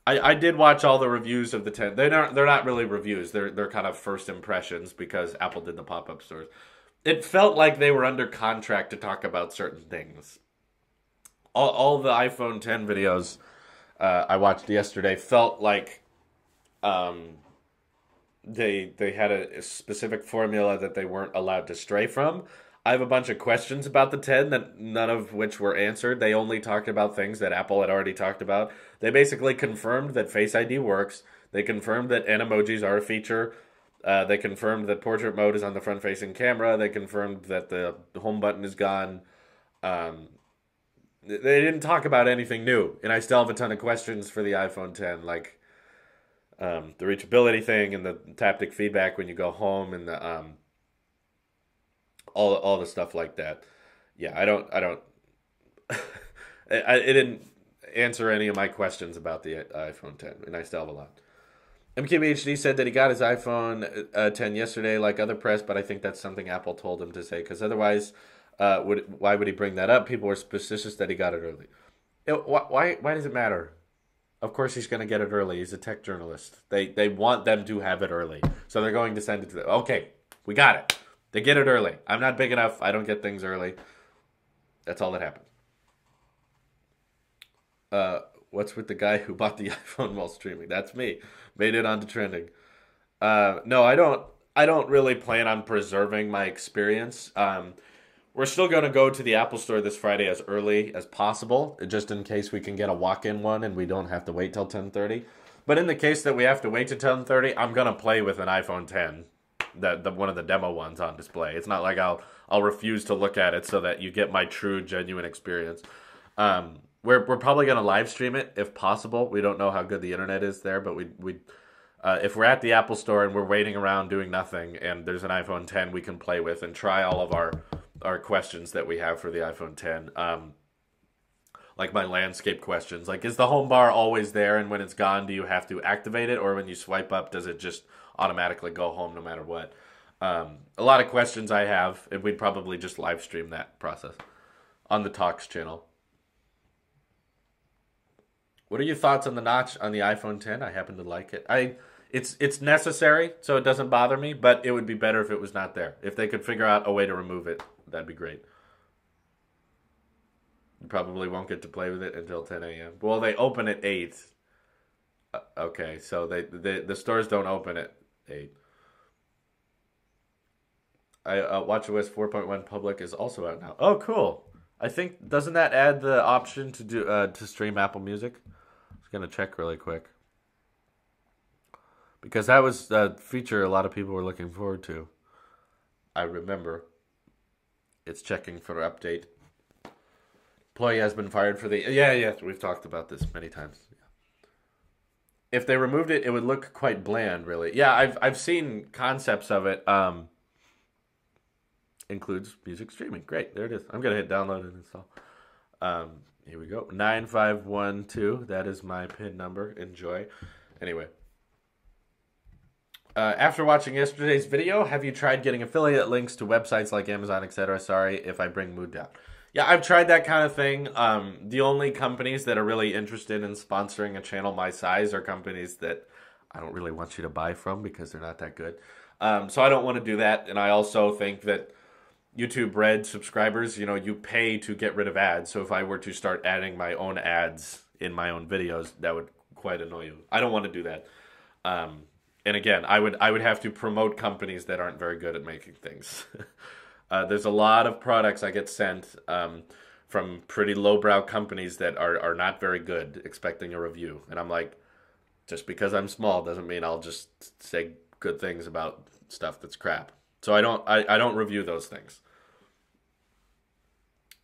I did watch all the reviews of the 10. They're not really reviews. They're kind of first impressions because Apple did the pop-up stores. It felt like they were under contract to talk about certain things. All the iPhone 10 videos I watched yesterday felt like they had a specific formula that they weren't allowed to stray from. I have a bunch of questions about the 10 that none of which were answered. They only talked about things that Apple had already talked about. They basically confirmed that Face ID works. They confirmed that N-emojis are a feature. They confirmed that portrait mode is on the front-facing camera. They confirmed that the home button is gone. They didn't talk about anything new. And I still have a ton of questions for the iPhone 10, like the reachability thing and the taptic feedback when you go home and the... all the stuff like that. Yeah, it didn't answer any of my questions about the iPhone 10, and I still have a lot. MKBHD said that he got his iPhone 10 yesterday, like other press, but I think that's something Apple told him to say, because otherwise, why would he bring that up? People were suspicious that he got it early. Why does it matter? Of course he's going to get it early. He's a tech journalist. They want them to have it early, so they're going to send it to them. Okay, we got it. They get it early. I'm not big enough. I don't get things early. That's all that happened. What's with the guy who bought the iPhone while streaming? That's me. Made it onto trending. No, I don't really plan on preserving my experience. We're still going to go to the Apple Store this Friday as early as possible, just in case we can get a walk-in one and we don't have to wait till 10:30. But in the case that we have to wait till 10:30, I'm going to play with an iPhone 10. The one of the demo ones on display. It's not like I'll refuse to look at it so that you get my true, genuine experience. We're probably going to live stream it if possible. We don't know how good the internet is there, but we if we're at the Apple Store and we're waiting around doing nothing and there's an iPhone 10 we can play with and try all of our questions that we have for the iPhone 10. Like my landscape questions. Like, is the home bar always there, and when it's gone, do you have to activate it, or when you swipe up, does it just automatically go home no matter what? A lot of questions I have, and we'd probably just live stream that process on the Talks channel. What are your thoughts on the notch on the iPhone 10? I happen to like it. It's necessary, so it doesn't bother me, but it would be better if it was not there. If they could figure out a way to remove it, that'd be great. You probably won't get to play with it until 10 a.m. Well, they open at 8. Okay, so the stores don't open at 8. WatchOS 4.1 Public is also out now. Oh, cool. I think, doesn't that add the option to do to stream Apple Music? I'm just going to check really quick. Because that was a feature a lot of people were looking forward to. I remember. It's checking for update. Employee has been fired for the... Yeah, we've talked about this many times. If they removed it, it would look quite bland, really. Yeah, I've seen concepts of it. Includes music streaming. Great, there it is. I'm going to hit download and install. Here we go. 9512. That is my PIN number. Enjoy. Anyway. After watching yesterday's video, have you tried getting affiliate links to websites like Amazon, etc.? Sorry if I bring mood down. Yeah, I've tried that kind of thing. The only companies that are really interested in sponsoring a channel my size are companies that I don't really want you to buy from because they're not that good. So I don't want to do that. And I also think that YouTube Red subscribers, you pay to get rid of ads. So if I were to start adding my own ads in my own videos, that would quite annoy you. I don't want to do that. And again, I would have to promote companies that aren't very good at making things. There's a lot of products I get sent from pretty lowbrow companies that are not very good, expecting a review, and I'm like, just because I'm small doesn't mean I'll just say good things about stuff that's crap. So I don't review those things.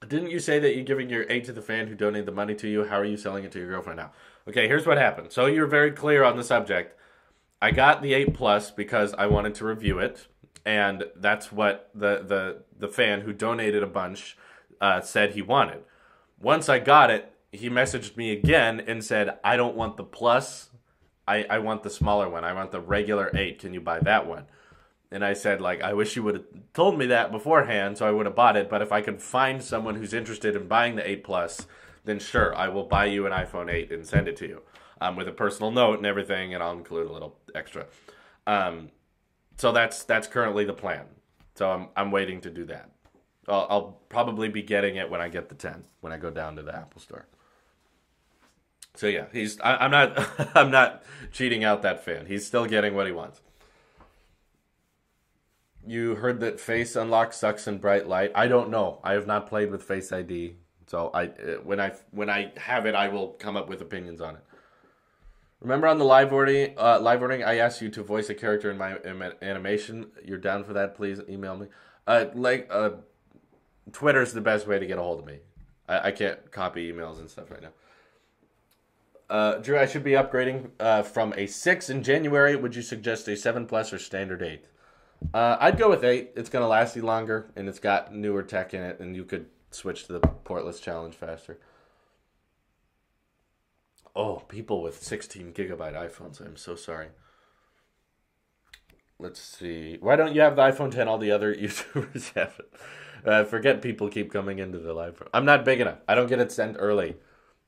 Didn't you say that you're giving your aid to the fan who donated the money to you? How are you selling it to your girlfriend now? Okay, here's what happened. So you're very clear on the subject. I got the 8 Plus because I wanted to review it, and that's what the fan who donated a bunch said he wanted. Once I got it, he messaged me again and said, I don't want the Plus. I want the smaller one. I want the regular 8. Can you buy that one? And I said, like, I wish you would have told me that beforehand so I would have bought it. But if I can find someone who's interested in buying the 8 Plus, then sure, I will buy you an iPhone 8 and send it to you with a personal note and everything, and I'll include a little extra. So that's currently the plan. So I'm waiting to do that. I'll probably be getting it when I get the 10, when I go down to the Apple Store. So yeah, I'm not I'm not cheating out that fan. He's still getting what he wants. You heard that Face Unlock sucks in bright light. I don't know. I have not played with Face ID, so when I have it, I will come up with opinions on it. Remember on the live voting, I asked you to voice a character in my animation. You're down for that? Please email me. Twitter's the best way to get a hold of me. I can't copy emails and stuff right now. Drew, I should be upgrading from a 6 in January. Would you suggest a 7 Plus or standard 8? I'd go with 8. It's going to last you longer, and it's got newer tech in it, and you could switch to the portless challenge faster. Oh, people with 16 gigabyte iPhones. I'm so sorry. Let's see. Why don't you have the iPhone 10? All the other YouTubers have it. Forget people keep coming into the live. I'm not big enough. I don't get it sent early.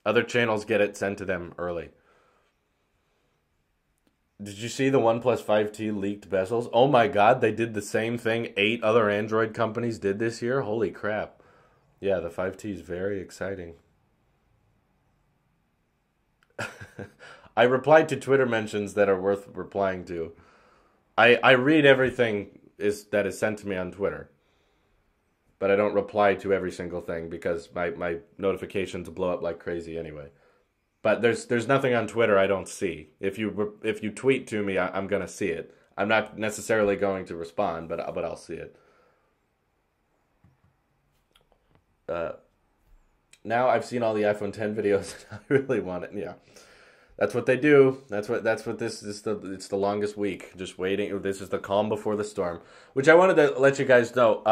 Other channels get it sent to them early. Did you see the OnePlus 5T leaked bezels? Oh my god, they did the same thing 8 other Android companies did this year? Holy crap. Yeah, the 5T is very exciting. I replied to Twitter mentions that are worth replying to. I read everything that is sent to me on Twitter. But I don't reply to every single thing because my notifications blow up like crazy anyway. But there's nothing on Twitter I don't see. If you tweet to me, I'm gonna see it. I'm not necessarily going to respond, but I'll see it. Now I've seen all the iPhone 10 videos. I really want it. Yeah, that's what they do. That's what this is. It's the longest week. Just waiting. This is the calm before the storm. Which I wanted to let you guys know.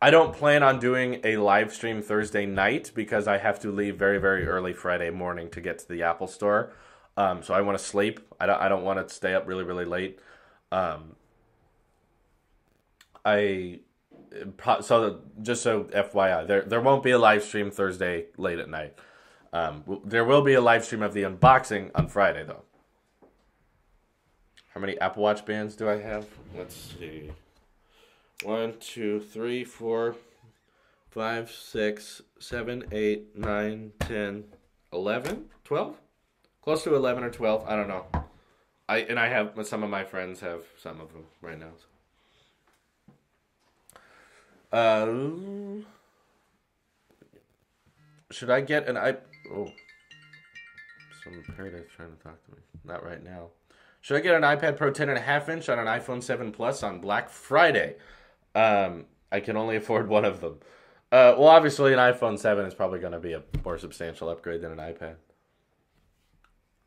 I don't plan on doing a live stream Thursday night because I have to leave very, very early Friday morning to get to the Apple Store. So I want to sleep. I don't want to stay up really, really late. So just so FYI, there won't be a live stream Thursday late at night. There will be a live stream of the unboxing on Friday though. How many Apple Watch bands do I have? Let's see. 1, 2, 3, 4, 5, 6, 7, 8, 9, 10, 11, 12? Close to 11 or 12. I don't know. I have some of my friends have some of them right now. Should I get an Oh. Some paradise trying to talk to me. Not right now. Should I get an iPad Pro 10.5 inch on an iPhone 7 Plus on Black Friday? I can only afford one of them. Well, obviously, an iPhone 7 is probably going to be a more substantial upgrade than an iPad.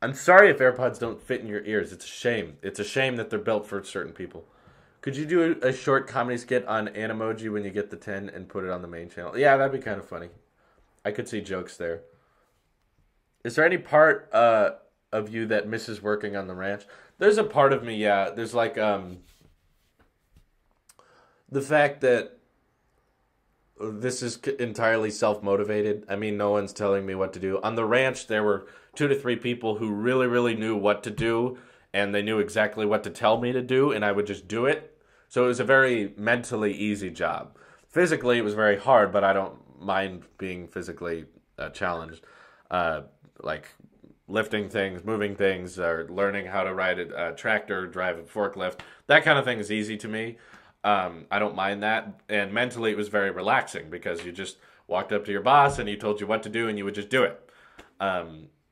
I'm sorry if AirPods don't fit in your ears. It's a shame. It's a shame that they're built for certain people. Could you do a short comedy skit on Animoji when you get the 10 and put it on the main channel? Yeah, that'd be kind of funny. I could see jokes there. Is there any part of you that misses working on the ranch? There's a part of me, yeah. There's like the fact that this is entirely self-motivated. I mean, no one's telling me what to do. On the ranch, there were 2 to 3 people who really, really knew what to do, and they knew exactly what to tell me to do, and I would just do it. So it was a very mentally easy job. Physically, it was very hard, but I don't mind being physically challenged. Like lifting things, moving things, or learning how to ride a tractor, drive a forklift. That kind of thing is easy to me. I don't mind that. And mentally, it was very relaxing because you just walked up to your boss and he told you what to do and you would just do it.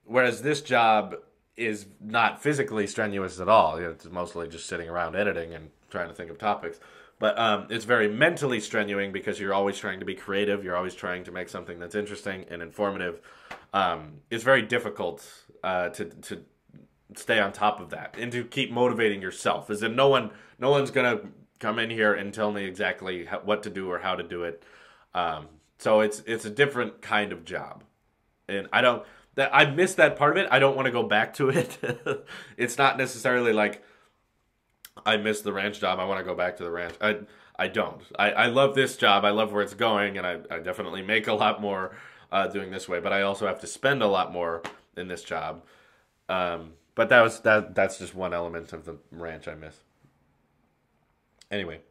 Whereas this job is not physically strenuous at all. It's mostly just sitting around editing and trying to think of topics. But it's very mentally strenuous because you're always trying to be creative. You're always trying to make something that's interesting and informative. It's very difficult to stay on top of that and to keep motivating yourself. As in, no one's gonna come in here and tell me exactly what to do or how to do it. So it's a different kind of job, and I miss that part of it. I don't want to go back to it. It's not necessarily like I miss the ranch job. I want to go back to the ranch. I don't. I love this job. I love where it's going, and I definitely make a lot more doing this way. But I also have to spend a lot more in this job. But that's just one element of the ranch I miss. Anyway,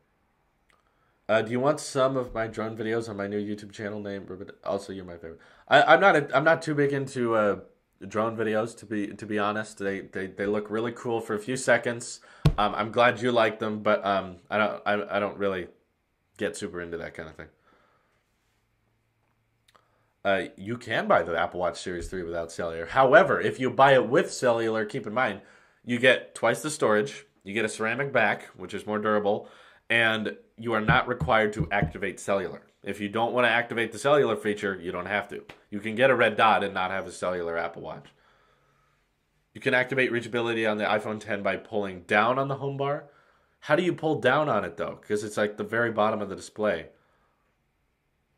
do you want some of my drone videos on my new YouTube channel named? Also, you're my favorite. I'm not too big into drone videos to be honest. They look really cool for a few seconds. I'm glad you like them, but I don't really get super into that kind of thing. You can buy the Apple Watch Series 3 without cellular. However, if you buy it with cellular, keep in mind, you get twice the storage, you get a ceramic back, which is more durable, and you are not required to activate cellular. If you don't want to activate the cellular feature, you don't have to. You can get a red dot and not have a cellular Apple Watch. You can activate reachability on the iPhone X by pulling down on the home bar. How do you pull down on it, though? Because it's like the very bottom of the display.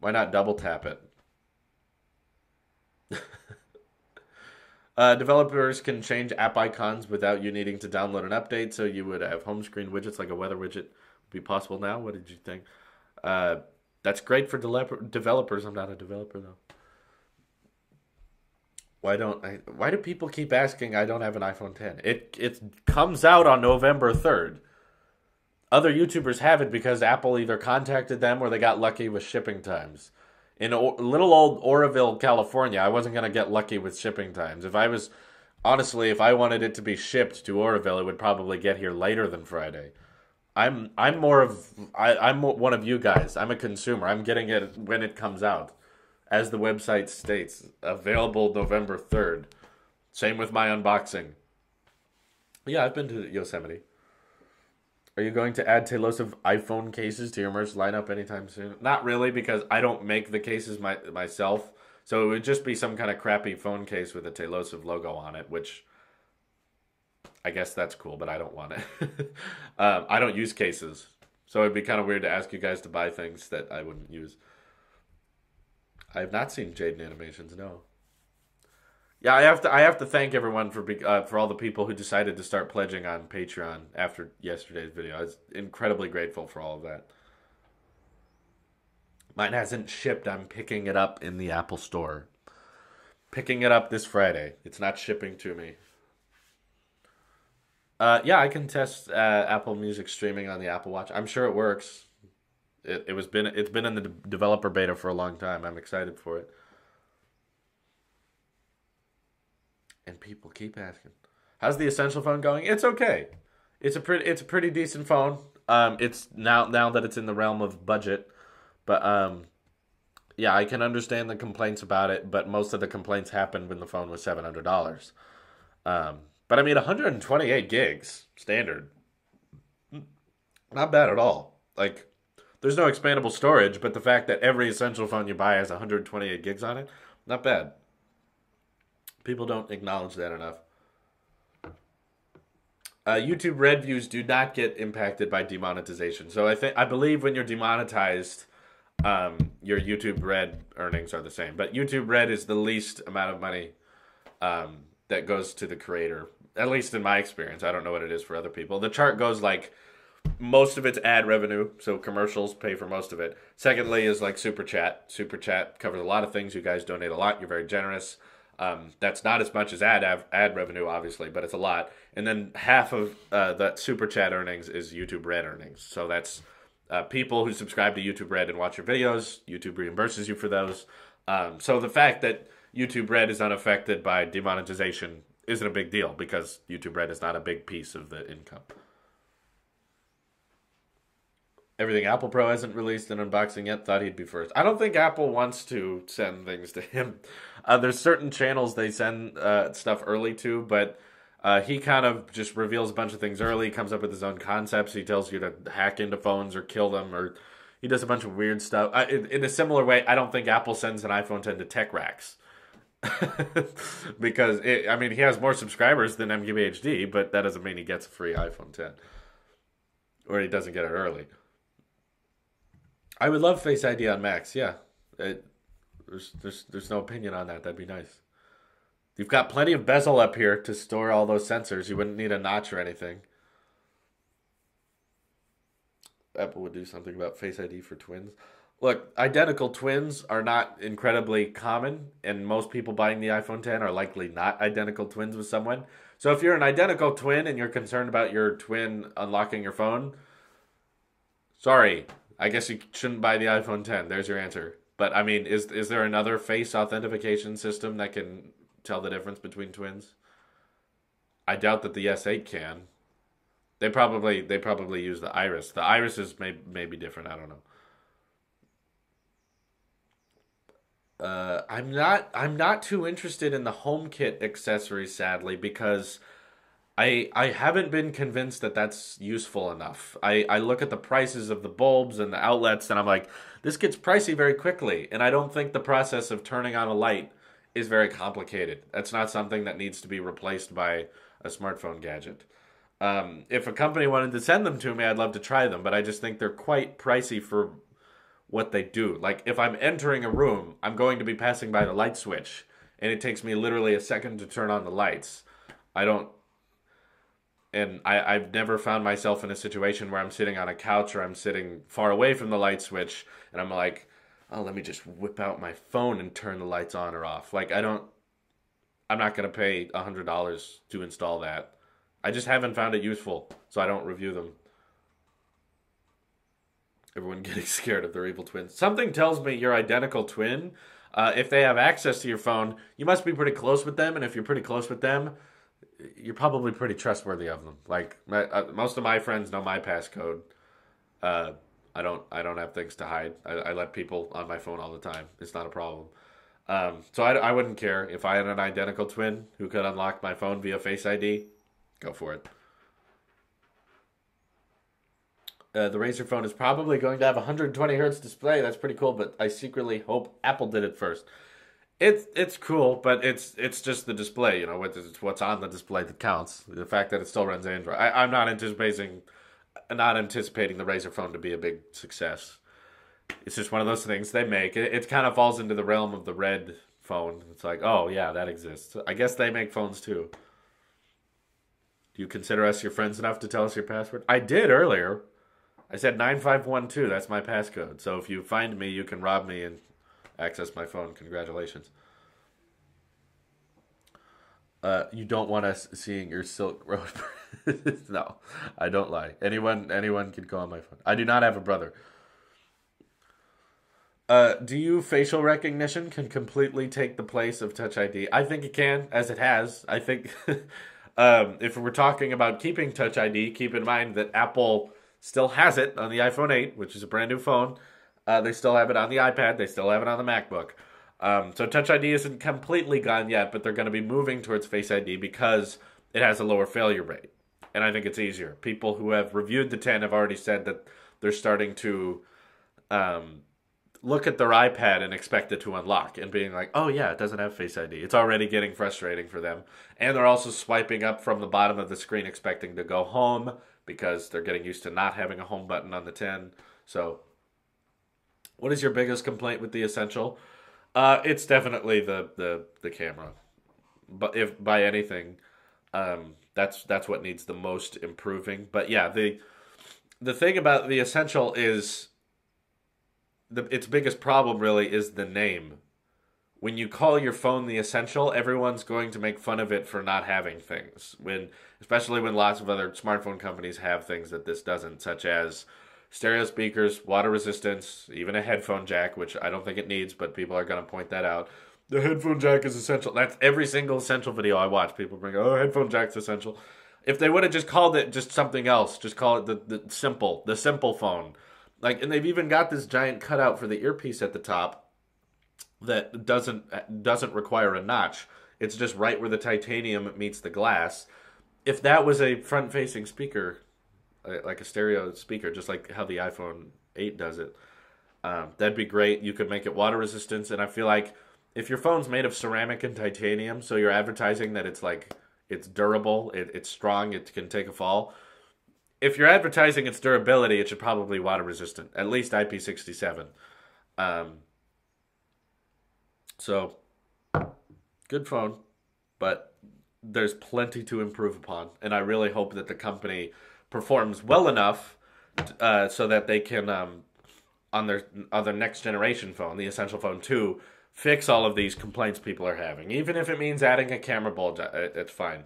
Why not double tap it? Developers can change app icons without you needing to download an update, so you would have home screen widgets like a weather widget. Would be possible now. What did you think? That's great for developers. I'm not a developer, though. Why do people keep asking I don't have an iPhone X? It comes out on November 3rd. Other YouTubers have it because Apple either contacted them or they got lucky with shipping times. In little old Oroville, California, I wasn't going to get lucky with shipping times. If I wanted it to be shipped to Oroville, it would probably get here later than Friday. I'm one of you guys. I'm a consumer. I'm getting it when it comes out. As the website states, available November 3rd. Same with my unboxing. Yeah, I've been to Yosemite. Are you going to add Tailosive iPhone cases to your merch lineup anytime soon? Not really, because I don't make the cases myself. So it would just be some kind of crappy phone case with a Tailosive logo on it, which I guess that's cool, but I don't want it. I don't use cases. So it'd be kind of weird to ask you guys to buy things that I wouldn't use. I have not seen Jaden Animations, no. Yeah, I have to thank everyone for all the people who decided to start pledging on Patreon after yesterday's video. I was incredibly grateful for all of that. Mine hasn't shipped. I'm picking it up in the Apple Store. Picking it up this Friday. It's not shipping to me. Yeah, I can test Apple Music streaming on the Apple Watch. I'm sure it works. It's been in the developer beta for a long time. I'm excited for it. And people keep asking, "How's the Essential phone going?" It's okay. It's a pretty decent phone. It's now that it's in the realm of budget, but yeah, I can understand the complaints about it. But most of the complaints happened when the phone was $700. But I mean, 128 gigs standard, not bad at all. Like, there's no expandable storage, but the fact that every Essential phone you buy has 128 gigs on it, not bad. People don't acknowledge that enough. YouTube Red views do not get impacted by demonetization. So I believe when you're demonetized, your YouTube Red earnings are the same. But YouTube Red is the least amount of money that goes to the creator. At least in my experience. I don't know what it is for other people. The chart goes like most of it's ad revenue, so commercials pay for most of it. Secondly is like Super Chat. Super Chat covers a lot of things. You guys donate a lot. You're very generous. That's not as much as ad revenue, obviously, but it's a lot. And then half of that Super Chat earnings is YouTube Red earnings. So that's people who subscribe to YouTube Red and watch your videos. YouTube reimburses you for those. So the fact that YouTube Red is unaffected by demonetization isn't a big deal because YouTube Red is not a big piece of the income. Everything Apple Pro hasn't released an unboxing yet. Thought he'd be first. I don't think Apple wants to send things to him. There's certain channels they send stuff early to, but he kind of just reveals a bunch of things early, comes up with his own concepts. He tells you to hack into phones or kill them, or he does a bunch of weird stuff. In a similar way, I don't think Apple sends an iPhone 10 to TechRax. Because, he has more subscribers than MKBHD, but that doesn't mean he gets a free iPhone 10. Or he doesn't get it early. I would love Face ID on Macs, yeah. There's no opinion on that. That'd be nice. You've got plenty of bezel up here to store all those sensors. You wouldn't need a notch or anything. Apple would do something about Face ID for twins. Look, identical twins are not incredibly common, and most people buying the iPhone 10 are likely not identical twins with someone. So if you're an identical twin and you're concerned about your twin unlocking your phone, sorry, I guess you shouldn't buy the iPhone 10. There's your answer. But, is there another face authentication system that can tell the difference between twins? I doubt that the S8 can. They probably use the iris. The irises may be different. I don't know. I'm not too interested in the HomeKit accessories, sadly, because I haven't been convinced that that's useful enough. I look at the prices of the bulbs and the outlets, and I'm like, this gets pricey very quickly, and I don't think the process of turning on a light is very complicated. That's not something that needs to be replaced by a smartphone gadget. If a company wanted to send them to me, I'd love to try them, but I just think they're quite pricey for what they do. Like, if I'm entering a room, I'm going to be passing by the light switch, and it takes me literally a second to turn on the lights. I've never found myself in a situation where I'm sitting on a couch or I'm sitting far away from the light switch, and I'm like, oh, let me just whip out my phone and turn the lights on or off. Like, I'm not going to pay $100 to install that. I just haven't found it useful, so I don't review them. Everyone getting scared of their evil twins. Something tells me your identical twin, if they have access to your phone, you must be pretty close with them, and if you're pretty close with them, you're probably pretty trustworthy of them. Like, most of my friends know my passcode. I don't have things to hide. I let people on my phone all the time. It's not a problem. So I wouldn't care if I had an identical twin who could unlock my phone via Face ID. Go for it. The Razer phone is probably going to have a 120 hertz display. That's pretty cool, but I secretly hope Apple did it first. It's cool, but it's just the display. It's what's on the display that counts. The fact that it still runs Android. I'm not anticipating the Razer phone to be a big success. It's just one of those things they make. It kind of falls into the realm of the Red phone. It's like, oh yeah, that exists. I guess they make phones too. Do you consider us your friends enough to tell us your password? I did earlier. I said 9512. That's my passcode. So if you find me, you can rob me and access my phone. Congratulations. You don't want us seeing your Silk Road. No, I don't lie. Anyone can go on my phone. I do not have a brother. Do you facial recognition can completely take the place of Touch ID? I think it can, as it has. I think if we're talking about keeping Touch ID, keep in mind that Apple still has it on the iPhone 8, which is a brand new phone. They still have it on the iPad. They still have it on the MacBook. So Touch ID isn't completely gone yet, but they're going to be moving towards Face ID because it has a lower failure rate. And I think it's easier. People who have reviewed the 10 have already said that they're starting to look at their iPad and expect it to unlock and being like, oh yeah, it doesn't have Face ID. It's already getting frustrating for them. And they're also swiping up from the bottom of the screen expecting to go home because they're getting used to not having a home button on the 10. So what is your biggest complaint with the Essential? It's definitely the camera. But if by anything, that's what needs the most improving. But yeah, the thing about the Essential is its biggest problem really is the name. When you call your phone the Essential, everyone's going to make fun of it for not having things. Especially when lots of other smartphone companies have things that this doesn't, such as stereo speakers, water resistance, even a headphone jack, which I don't think it needs, but people are going to point that out. The headphone jack is essential. That's every single essential video I watch. People bring, oh, headphone jack's essential. If they would have just called it just something else, just call it the simple phone. Like, and they've even got this giant cutout for the earpiece at the top that doesn't require a notch. It's just right where the titanium meets the glass. If that was a front-facing speaker, like a stereo speaker, just like how the iPhone 8 does it, that'd be great. You could make it water resistant, and I feel like if your phone's made of ceramic and titanium, so you're advertising that it's like it's durable, it's strong, it can take a fall. If you're advertising its durability, it should probably water resistant, at least IP67. So, good phone, but there's plenty to improve upon, and I really hope that the company performs well enough so that they can, on their next generation phone, the Essential Phone 2, fix all of these complaints people are having. Even if it means adding a camera bulge, it's fine.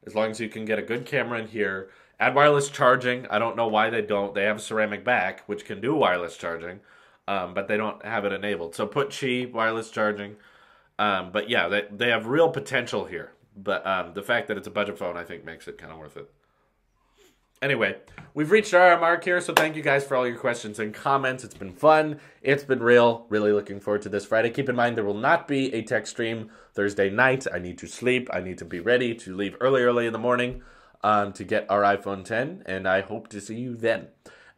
As long as you can get a good camera in here. Add wireless charging. I don't know why they don't. They have a ceramic back, which can do wireless charging, but they don't have it enabled. So put Qi, wireless charging. But yeah, they have real potential here. But the fact that it's a budget phone, I think, makes it kind of worth it. Anyway, we've reached our mark here, so thank you guys for all your questions and comments. It's been fun. It's been real. Really looking forward to this Friday. Keep in mind there will not be a tech stream Thursday night. I need to sleep. I need to be ready to leave early in the morning to get our iPhone 10, and I hope to see you then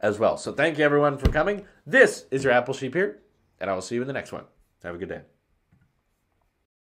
as well. So thank you, everyone, for coming. This is your Apple Sheep here, and I will see you in the next one. Have a good day.